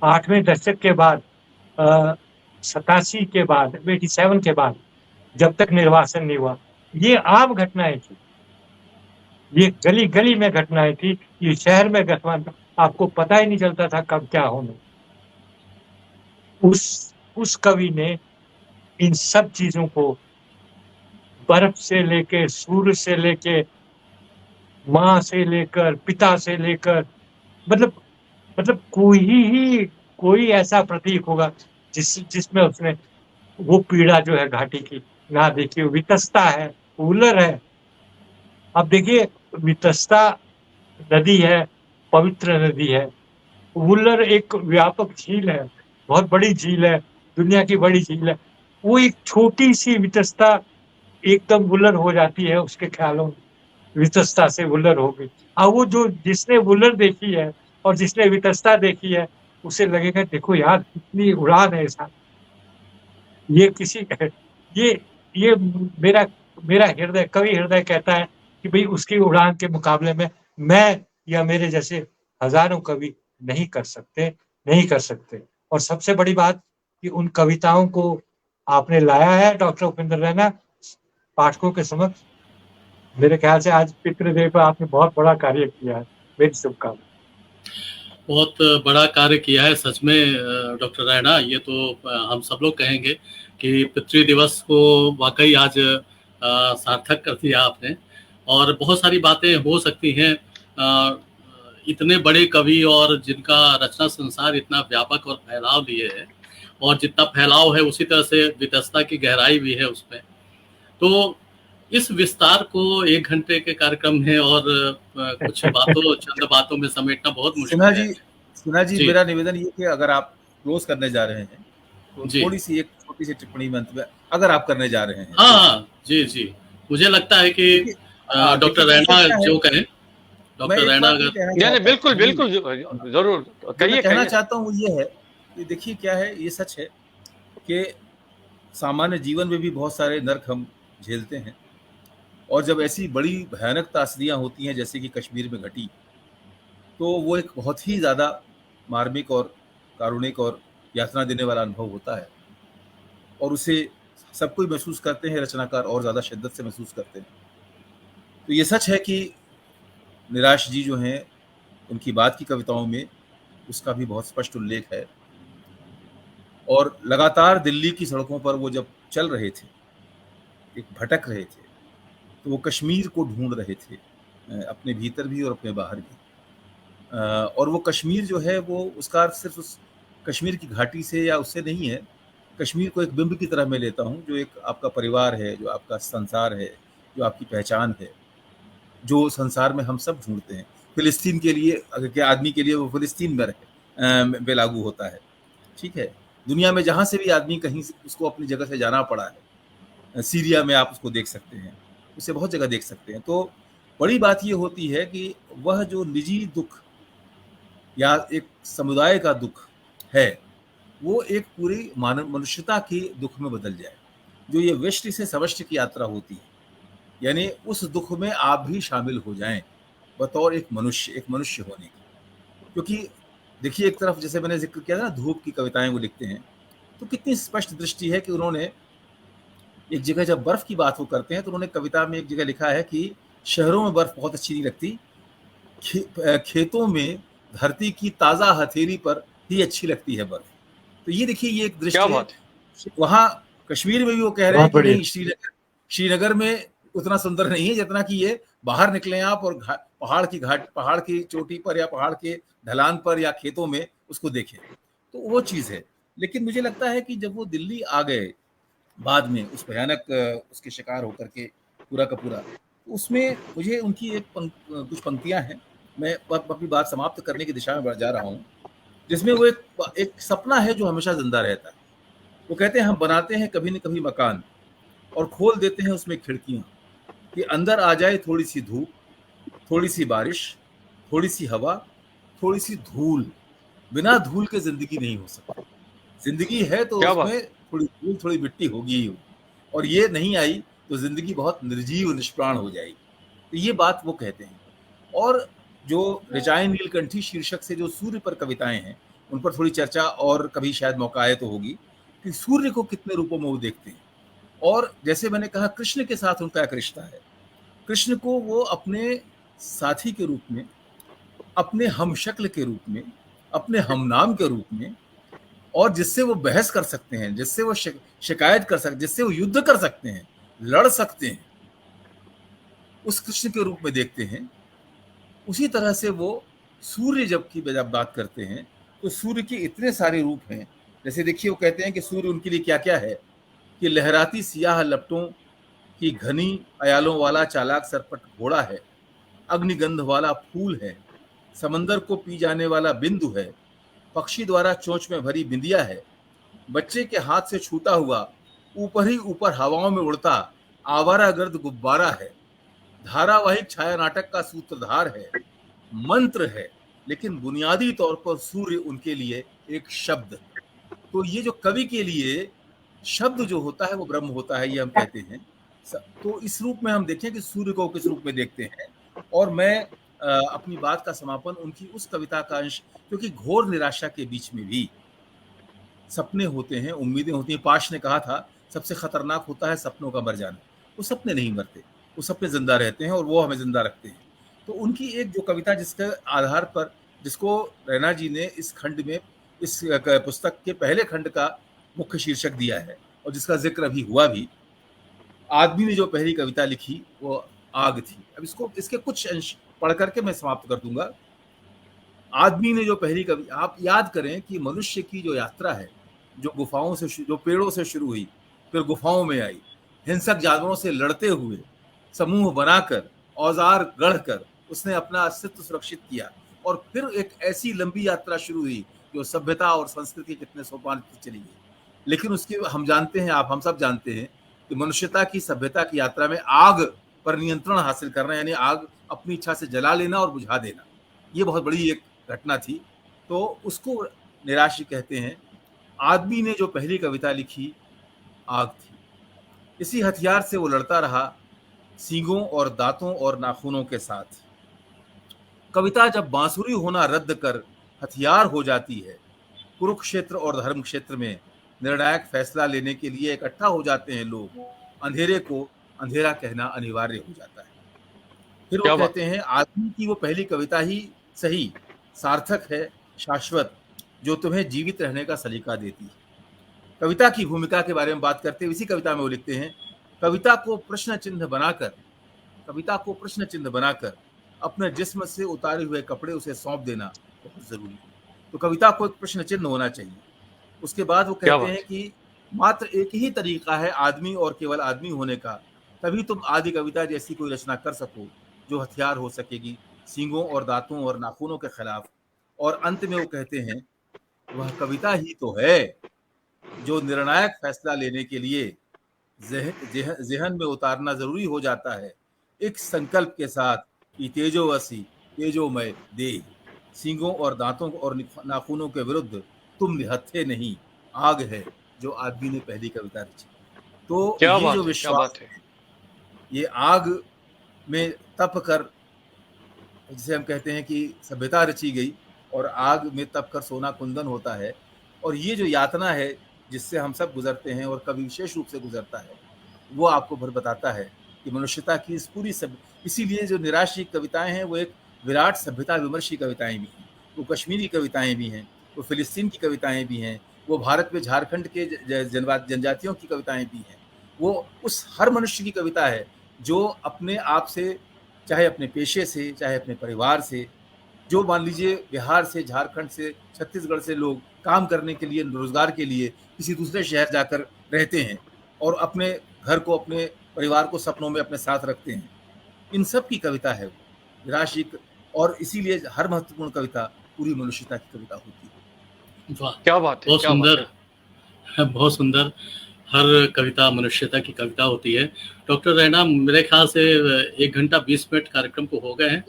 8वें दशक के बाद, 87 के बाद, 87 के बाद, जब तक निर्वासन नहीं हुआ, ये आम घटनाएं थी, ये गली गली में घटनाएं थी, ये शहर में घटना, आपको पता ही नहीं चलता था कब क्या होने। उस कवि ने इन सब चीजों को, बर्फ से लेके, सूर्य से लेके, माँ से लेकर, पिता से लेकर, मतलब कोई ऐसा प्रतीक होगा जिसमें उसने वो पीड़ा जो है घाटी की ना देखी। वितस्ता है, उलर है। अब देखिए वितस्ता नदी है, पवित्र नदी है, उलर एक व्यापक झील है, बहुत बड़ी झील है, दुनिया की बड़ी झील है, वो एक छोटी सी वितस्ता एकदम वुलर हो जाती है उसके ख्यालों में, वितस्ता से वुलर हो गई। अब वो जो जिसने वुलर देखी है और जिसने वितस्ता देखी है, उसे लगेगा देखो यार कितनी उड़ान है ऐसा। ये किसी ये ये मेरा मेरा हृदय, कवि हृदय कहता है कि भाई उसकी उड़ान के मुकाबले में मैं या मेरे जैसे हजारों कवि नहीं कर सकते, नहीं कर सकते। और सबसे बड़ी बात कि उन कविताओं को आपने लाया है डॉक्टर उपेंद्र रैना पाठकों के समक्ष। मेरे ख्याल से आज पितृदेव पर आपने बहुत बड़ा कार्य किया है। मेरी शुभकामनाएं। बहुत बड़ा कार्य किया है सच में डॉक्टर रैना, ये तो हम सब लोग कहेंगे कि पितृ दिवस को वाकई आज सार्थक कर दिया आपने। और बहुत सारी बातें हो सकती हैं, इतने बड़े कवि और जिनका रचना संसार इतना व्यापक और फैलाव लिए है, और जितना फैलाव है उसी तरह से वितस्ता की गहराई भी है उसमें। तो इस विस्तार को 1 घंटे के कार्यक्रम में और कुछ चंद बातों में समेटना बहुत मुश्किल है। सिन्हा जी, मेरा निवेदन ये कि अगर आप क्लोज करने जा रहे हैं तो जी। थोड़ी सी एक छोटी सी टिप्पणी में अगर आप करने जा रहे हैं। हाँ, जी। मुझे लगता है कि डॉक्टर रैना जो कहें, डॉक्टर रैना अगर बिल्कुल जरूर कहिए। कहना चाहता हूँ ये है कि देखिए क्या है, ये सच है कि सामान्य जीवन में भी बहुत सारे नर्क हम झेलते हैं, और जब ऐसी बड़ी भयानक त्रासदियाँ होती हैं जैसे कि कश्मीर में घटी, तो वो एक बहुत ही ज़्यादा मार्मिक और कारुणिक और यातना देने वाला अनुभव होता है, और उसे सब कोई महसूस करते हैं, रचनाकार और ज़्यादा शिद्दत से महसूस करते हैं। तो ये सच है कि निराश जी जो हैं, उनकी बात की कविताओं में उसका भी बहुत स्पष्ट उल्लेख है। और लगातार दिल्ली की सड़कों पर वो जब चल रहे थे, एक भटक रहे थे, तो वो कश्मीर को ढूंढ रहे थे, अपने भीतर भी और अपने बाहर भी। और वो कश्मीर जो है वो उसका अर्थ सिर्फ उस कश्मीर की घाटी से या उससे नहीं है। कश्मीर को एक बिंब की तरह मैं लेता हूँ, जो एक आपका परिवार है, जो आपका संसार है, जो आपकी पहचान है, जो संसार में हम सब ढूंढते हैं। फिलिस्तीन के लिए अगर के आदमी के लिए वो फिलिस्तीन में लागू होता है, ठीक है। दुनिया में जहाँ से भी आदमी कहीं से उसको अपनी जगह से जाना पड़ा है, सीरिया में आप उसको देख सकते हैं, उसे बहुत जगह देख सकते हैं। तो बड़ी बात ये होती है कि वह जो निजी दुख या एक समुदाय का दुख है, वो एक पूरी मानव मनुष्यता के दुख में बदल जाए। जो ये व्यष्टि से समष्टि की यात्रा होती है, यानी उस दुख में आप भी शामिल हो जाएं बतौर एक मनुष्य होने की। क्योंकि देखिए, एक तरफ जैसे मैंने जिक्र किया था ना, धूप की कविताएं वो लिखते हैं, तो कितनी स्पष्ट दृष्टि है कि उन्होंने एक जगह जब बर्फ की बात वो करते हैं, तो उन्होंने कविता में एक जगह लिखा है कि शहरों में बर्फ बहुत अच्छी नहीं लगती, खेतों में धरती की ताज़ा हथेली पर ही अच्छी लगती है बर्फ। तो ये देखिए, ये एक दृष्टि है। वहाँ कश्मीर में भी वो कह रहे हैं कि नहीं, श्रीनगर में उतना सुंदर नहीं है जितना कि ये बाहर निकले आप और पहाड़ की चोटी पर या पहाड़ के ढलान पर या खेतों में उसको देखें, तो वो चीज़ है। लेकिन मुझे लगता है कि जब वो दिल्ली आ गए बाद में, उस भयानक उसके शिकार होकर के पूरा का पूरा, उसमें मुझे उनकी कुछ पंक्तियां हैं, मैं अपनी बात समाप्त करने की दिशा में बढ़ जा रहा हूँ, जिसमें वो एक सपना है जो हमेशा जिंदा रहता है। वो कहते हैं, हम बनाते हैं कभी न कभी मकान और खोल देते हैं उसमें खिड़कियां, कि अंदर आ जाए थोड़ी सी धूप, थोड़ी सी बारिश, थोड़ी सी हवा, थोड़ी सी धूल। बिना धूल के जिंदगी नहीं हो सकती। जिंदगी है तो उसमें थोड़ी धूल, थोड़ी मिट्टी होगी ही, और ये नहीं आई तो जिंदगी बहुत निर्जीव निष्प्राण हो जाएगी। तो ये बात वो कहते हैं। और जो ऋचाएं नीलकंठी शीर्षक से जो सूर्य पर कविताएं हैं, उन पर थोड़ी चर्चा और कभी शायद मौका आए तो होगी, कि सूर्य को कितने रूपों में वो देखते हैं। और जैसे मैंने कहा, कृष्ण के साथ उनका एक रिश्ता है। कृष्ण को वो अपने साथी के रूप में, अपने हम शक्ल के रूप में, अपने हम नाम के रूप में, और जिससे वो बहस कर सकते हैं, जिससे वो शिकायत कर सकते, जिससे वो युद्ध कर सकते हैं, लड़ सकते हैं, उस कृष्ण के रूप में देखते हैं। उसी तरह से वो सूर्य जब बात करते हैं, तो सूर्य के इतने सारे रूप हैं। जैसे देखिए, वो कहते हैं कि सूर्य उनके लिए क्या क्या है, कि लहराती सियाह लपटों की घनी अयालों वाला चालाक सरपट घोड़ा है, अग्निगंध वाला फूल है, समंदर को पी जाने वाला बिंदु है, पक्षी द्वारा चोंच में भरी बिंदिया है, बच्चे के हाथ से छूटा हुआ ऊपर ही ऊपर हवाओं में उड़ता आवारागर्द गुब्बारा है, धारावाहिक छाया नाटक का सूत्रधार है, मंत्र है, लेकिन बुनियादी तौर पर सूर्य उनके लिए एक शब्द है। तो ये जो कवि के लिए शब्द जो होता है वो ब्रह्म होता है, ये हम कहते हैं। तो इस रूप में हम देखें कि सूर्य को किस रूप में देखते हैं। और मैं अपनी बात का समापन उनकी उस कविता का अंश, क्योंकि घोर निराशा के बीच में भी सपने होते हैं, उम्मीदें होती हैं। पाश ने कहा था सबसे खतरनाक होता है सपनों का मर जाना। वो सपने नहीं मरते, वो सपने जिंदा रहते हैं और वो हमें जिंदा रखते हैं। तो उनकी एक जो कविता जिसके आधार पर, जिसको रैना जी ने इस खंड में, इस पुस्तक के पहले खंड का मुख्य शीर्षक दिया है और जिसका जिक्र अभी हुआ भी, आदमी ने जो पहली कविता लिखी वो आग थी। अब इसके कुछ अंश पढ़ करके मैं समाप्त कर दूंगा। आदमी ने जो पहली कविता, आप याद करें कि मनुष्य की जो यात्रा है, जो गुफाओं से, जो पेड़ों से शुरू हुई, फिर गुफाओं में आई, हिंसक जानवरों से लड़ते हुए, समूह बनाकर, औजार गढ़कर उसने अपना अस्तित्व सुरक्षित किया, और फिर एक ऐसी लंबी यात्रा शुरू हुई जो सभ्यता और संस्कृति के कितने सोपान चली गई। लेकिन उसके हम जानते हैं, हम सब जानते हैं कि मनुष्यता की सभ्यता की यात्रा में आग पर नियंत्रण हासिल करना, यानी आग अपनी इच्छा से जला लेना और बुझा देना, ये बहुत बड़ी एक घटना थी। तो उसको निराशी कहते हैं। आदमी ने जो पहली कविता लिखी आग थी। इसी हथियार से वो लड़ता रहा, सींगों और दांतों और नाखूनों के साथ। कविता जब बांसुरी होना रद्द कर हथियार हो जाती है, कुरुक्षेत्र और धर्म क्षेत्र में निर्णायक फैसला लेने के लिए इकट्ठा हो जाते हैं लोग, अंधेरे को अंधेरा कहना अनिवार्य हो जाता है। फिर वो कहते हैं आदमी की वो पहली कविता ही सही, सार्थक है, शाश्वत, जो तुम्हें जीवित रहने का सलीका देती है। कविता की भूमिका के बारे में बात करते हुए इसी कविता में वो लिखते हैं, कविता को प्रश्न चिन्ह बनाकर अपने जिस्म से उतारे हुए कपड़े उसे सौंप देना बहुत जरूरी है। तो कविता को एक प्रश्न चिन्ह होना चाहिए। उसके बाद वो कहते हैं कि मात्र एक ही तरीका है आदमी और केवल आदमी होने का, तभी तुम आदि कविता जैसी कोई रचना कर सको जो हथियार हो सकेगी सींगों और दांतों और नाखूनों के खिलाफ। और अंत में वो कहते हैं, वह कविता ही तो है जो निर्णायक फैसला लेने के लिए ज़हन में उतारना जरूरी हो जाता है, एक संकल्प के साथ कि तेजोवसी तेजोमय देह, सींगों और दांतों और नाखूनों के विरुद्ध तुम निहत्थे नहीं, आग है जो आदमी ने पहली कविता रची। तो ये जो विश्वास है, ये आग में तप कर, जिसे हम कहते हैं कि सभ्यता रची गई और आग में तप कर सोना कुंदन होता है। और ये जो यातना है जिससे हम सब गुजरते हैं और कभी विशेष रूप से गुजरता है, वो आपको भर बताता है कि मनुष्यता की इस पूरी इसीलिए जो निराशी कविताएं हैं वो एक विराट सभ्यता विमर्शी कविताएं भी हैं, वो कश्मीरी कविताएं भी हैं, वो फिलिस्तीन की कविताएं भी हैं, वो भारत में झारखंड के जनजातियों की कविताएं भी हैं। वो उस हर मनुष्य की कविता है जो अपने आप से, चाहे अपने पेशे से, चाहे अपने परिवार से, जो मान लीजिए बिहार से, झारखंड से, छत्तीसगढ़ से लोग काम करने के लिए, रोजगार के लिए किसी दूसरे शहर जाकर रहते हैं और अपने घर को, अपने परिवार को सपनों में अपने साथ रखते हैं, इन सब की कविता है वो निराशी। और इसीलिए हर महत्वपूर्ण कविता पूरी मनुष्यता की कविता होती है। वाह, क्या बात है, बहुत सुंदर, बहुत सुंदर। हर कविता मनुष्यता की कविता होती है। डॉक्टर रैना, मेरे ख्याल से 1 घंटा 20 मिनट कार्यक्रम को हो गए हैं।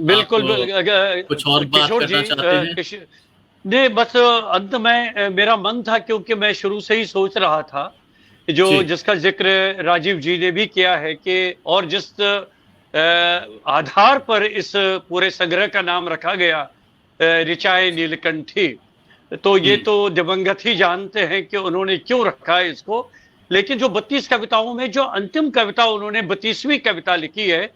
बिल्कुल, कुछ और बात करना चाहते हैं? नहीं, बस अंत में मेरा मन था, क्योंकि मैं शुरू से ही सोच रहा था जो जिसका जिक्र राजीव जी ने भी किया है कि, और जिस आधार पर इस पूरे संग्रह का नाम रखा गया ऋचाए नीलकंठी, तो ये तो दिवंगत ही जानते हैं कि उन्होंने क्यों रखा है इसको। लेकिन जो 32 कविताओं में जो अंतिम कविता उन्होंने 32वीं कविता लिखी है,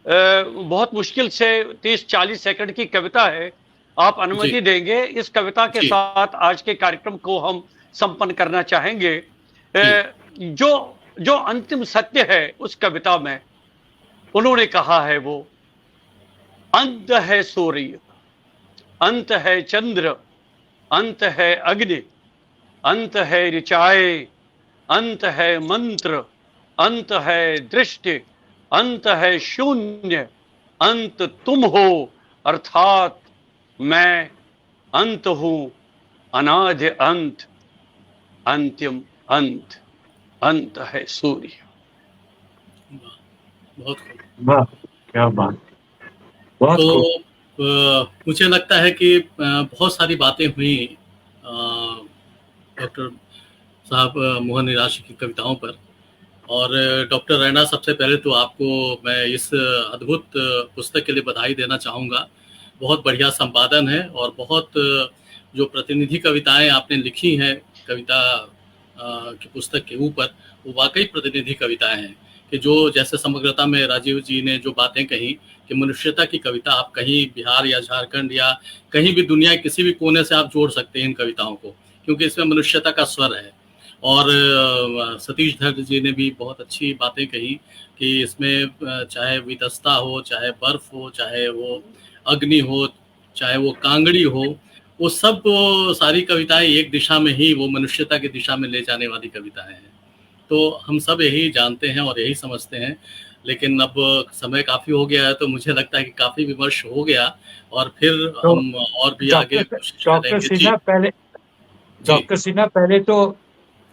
बहुत मुश्किल से 30-40 सेकंड की कविता है। आप अनुमति देंगे इस कविता के साथ आज के कार्यक्रम को हम संपन्न करना चाहेंगे। जो अंतिम सत्य है उस कविता में उन्होंने कहा है, वो अंत है सूर्य, अंत है चंद्र, अंत है अग्नि, अंत है ऋचाए, अंत है मंत्र, अंत है दृष्टि, अंत है शून्य, अंत तुम हो, अर्थात मैं अंत हूं अनादि अंत, अंतिम अंत, अंत है सूर्य। बहुत खूब। वाह, क्या बात, बहुत तो खूब। मुझे लगता है कि बहुत सारी बातें हुई डॉक्टर साहब मोहन निराश की कविताओं पर। और डॉक्टर रैना, सबसे पहले तो आपको मैं इस अद्भुत पुस्तक के लिए बधाई देना चाहूँगा। बहुत बढ़िया संपादन है और बहुत जो प्रतिनिधि कविताएं आपने लिखी हैं कविता की पुस्तक के ऊपर, वो वाकई प्रतिनिधि कविताएं हैं कि जो जैसे समग्रता में राजीव जी ने जो बातें कही कि मनुष्यता की कविता आप कहीं बिहार या झारखंड या कहीं भी दुनिया के किसी भी कोने से आप जोड़ सकते हैं इन कविताओं को, क्योंकि इसमें मनुष्यता का स्वर है। और सतीश धर जी ने भी बहुत अच्छी बातें कही कि इसमें चाहे वितस्ता हो, चाहे बर्फ हो, चाहे वो अग्नि हो, चाहे वो कांगड़ी हो, वो सब सारी कविताएं एक दिशा में ही, वो मनुष्यता की दिशा में ले जाने वाली कविताएं हैं। तो हम सब यही जानते हैं और यही समझते हैं, लेकिन अब समय काफी हो गया है, तो मुझे लगता है कि काफी विमर्श हो गया और फिर तो हम और भी आगे कोशिश डॉक्टर करेंगे। जी सिन्हा पहले, जी। डॉक्टर सिन्हा पहले तो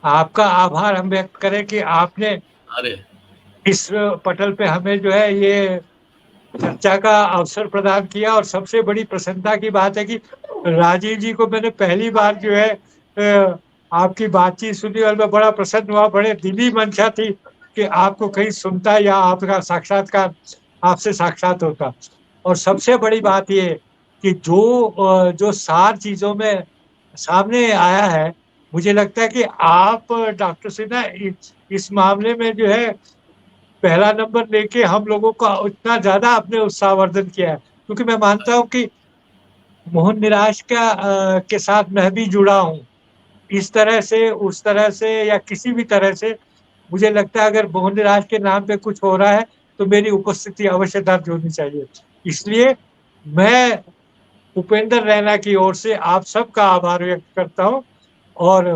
आपका आभार हम व्यक्त करें कि आपने अरे इस पटल पे हमें जो है ये चर्चा का अवसर प्रदान किया। और सबसे बड़ी प्रसन्नता की बात है कि राजीव जी को मैंने पहली बार जो है आपकी बातचीत सुनी और मैं बड़ा प्रसन्न हुआ। बड़े दिली मंशा थी कि आपको कहीं सुनता या आपका साक्षात्कार आपसे साक्षात होता। और सबसे बड़ी बात ये कि जो सार चीजों में सामने आया है, मुझे लगता है कि आप डॉक्टर सिन्हा इस मामले में जो है पहला नंबर लेके हम लोगों का इतना ज्यादा आपने उत्साहवर्धन किया है, क्योंकि मैं मानता हूँ कि मोहन निराश के साथ मैं भी जुड़ा हूँ। इस तरह से, उस तरह से या किसी भी तरह से मुझे लगता है अगर मोहन निराश के नाम पे कुछ हो रहा है तो मेरी उपस्थिति अवश्य दर्ज होनी चाहिए। इसलिए मैं उपेंद्र रैना की ओर से आप सबका आभार व्यक्त करता हूँ और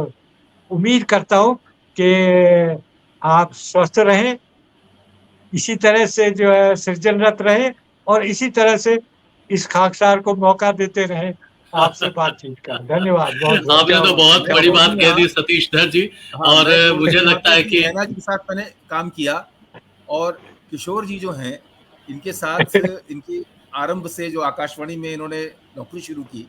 उम्मीद करता हूँ कि आप स्वस्थ रहें, इसी तरह से जो है सृजनरत रहें और इसी तरह से इस खाकसार को मौका देते रहें आपसे बातचीत का। धन्यवाद बहुत बहुत। आपने तो बहुत मैं बड़ी और बात भी कह दी यहाँ, सतीश धर जी। हाँ, और मैं जोड़ मुझे देना लगता है चाहता हूँ कि रैना जी के साथ मैंने काम किया और किशोर जी जो हैं इनके साथ इनकी आरंभ से जो आकाशवाणी में इन्होंने नौकरी शुरू की,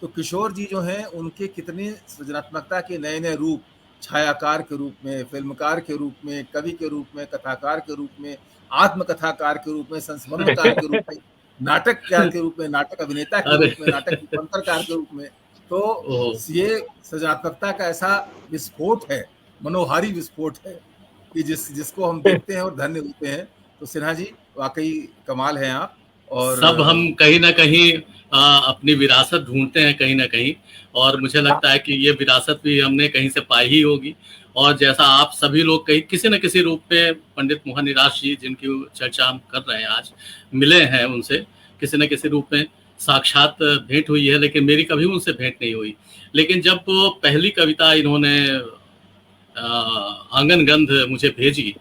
तो किशोर जी जो हैं उनके कितने सृजनात्मकता के नए नए रूप, छायाकार के रूप में, फिल्मकार के रूप में, कवि के रूप में, कथाकार के रूप में, आत्मकथाकार के रूप में, संस्मरणकार के रूप में, नाटककार के रूप में, नाटक अभिनेता के अरे रूप में, नाटक रूपांतरकार के रूप में, तो ओह, ये सृजनात्मकता का ऐसा विस्फोट है, मनोहारी विस्फोट है कि जिसको हम देखते हैं और धन्य होते हैं। तो सिन्हा जी वाकई कमाल हैं आप। और सब हम कहीं ना कहीं अपनी विरासत ढूंढते हैं कहीं ना कहीं, और मुझे लगता है कि ये विरासत भी हमने कहीं से पाई ही होगी। और जैसा आप सभी लोग कहीं किसी न किसी रूप में पंडित मोहन निराश जी, जिनकी चर्चा हम कर रहे हैं आज, मिले हैं उनसे किसी न किसी रूप में, साक्षात भेंट हुई है, लेकिन मेरी कभी उनसे भेंट नहीं हुई। लेकिन जब वो पहली कविता इन्होंने आंगन गंध मुझे भेजी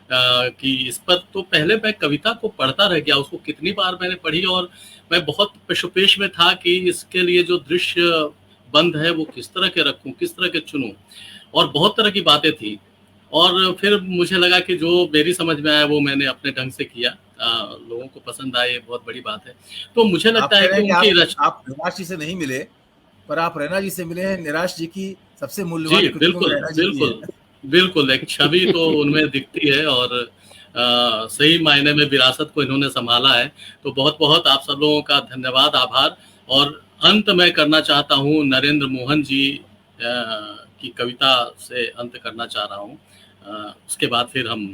कि इस पर, तो पहले मैं कविता को पढ़ता रह गया, उसको कितनी बार मैंने पढ़ी और मैं बहुत पेशोपेश में था कि इसके लिए जो दृश्य बंद है वो किस तरह के रखूं, किस तरह के चुनूं, और बहुत तरह की बातें थी। और फिर मुझे लगा कि जो मेरी समझ में आया वो मैंने अपने ढंग से किया, लोगों को पसंद आए, बहुत बड़ी बात है। तो मुझे आप लगता कह है रहे कि हैं उनकी कि आप निराश जी से नहीं मिले, पर आप रैना जी से मिले हैं। निराश जी की सबसे मूल्यवान जी कृतियों में बिल्कुल रैना जी की बिल्कुल है। बिल्कुल, एक छवि तो उनमें दिखती है और सही मायने में विरासत को इन्होंने संभाला है। तो बहुत बहुत आप सब लोगों का धन्यवाद, आभार। और अंत में करना चाहता हूँ नरेंद्र मोहन जी की कविता से अंत करना चाह रहा हूँ। उसके बाद फिर हम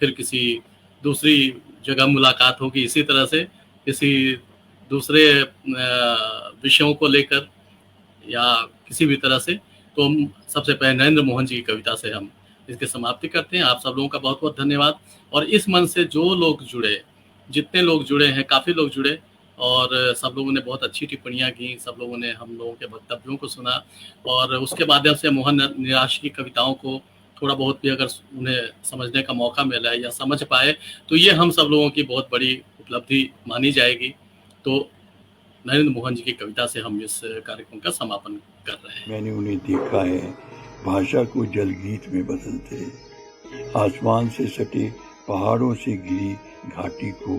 फिर किसी दूसरी जगह मुलाकात होगी इसी तरह से, किसी दूसरे विषयों को लेकर या किसी भी तरह से। तो हम सबसे पहले नरेंद्र मोहन जी की कविता से हम इसकी समाप्ति करते हैं। आप सब लोगों का बहुत बहुत धन्यवाद। और इस मन से जो लोग जुड़े, जितने लोग जुड़े हैं, काफ़ी लोग जुड़े, और सब लोगों ने बहुत अच्छी टिप्पणियां की, सब लोगों ने हम लोगों के वक्तव्यों को सुना, और उसके माध्यम से मोहन निराश की कविताओं को थोड़ा बहुत भी अगर उन्हें समझने का मौका मिला है या समझ पाए, तो ये हम सब लोगों की बहुत बड़ी उपलब्धि मानी जाएगी। तो नरेंद्र मोहन जी की कविता से हम इस कार्यक्रम का समापन कर रहे हैं। मैंने उन्हें देखा है भाषा को जलगीत में बदलते, आसमान से सटे पहाड़ों से घिरी घाटी को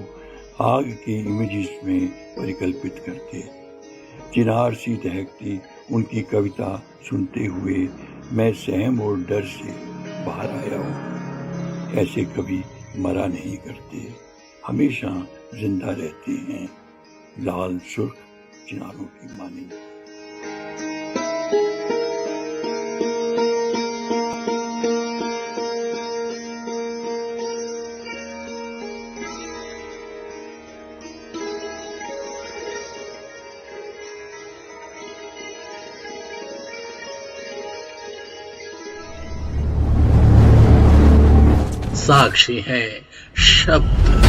आग के इमेजेस में परिकल्पित करते। चिनार सी दहकती उनकी कविता सुनते हुए मैं सहम और डर से बाहर आया हूँ। ऐसे कभी मरा नहीं करते, हमेशा जिंदा रहते हैं, लाल सुर्ख चिनारों की मानी। साक्षी है शब्द।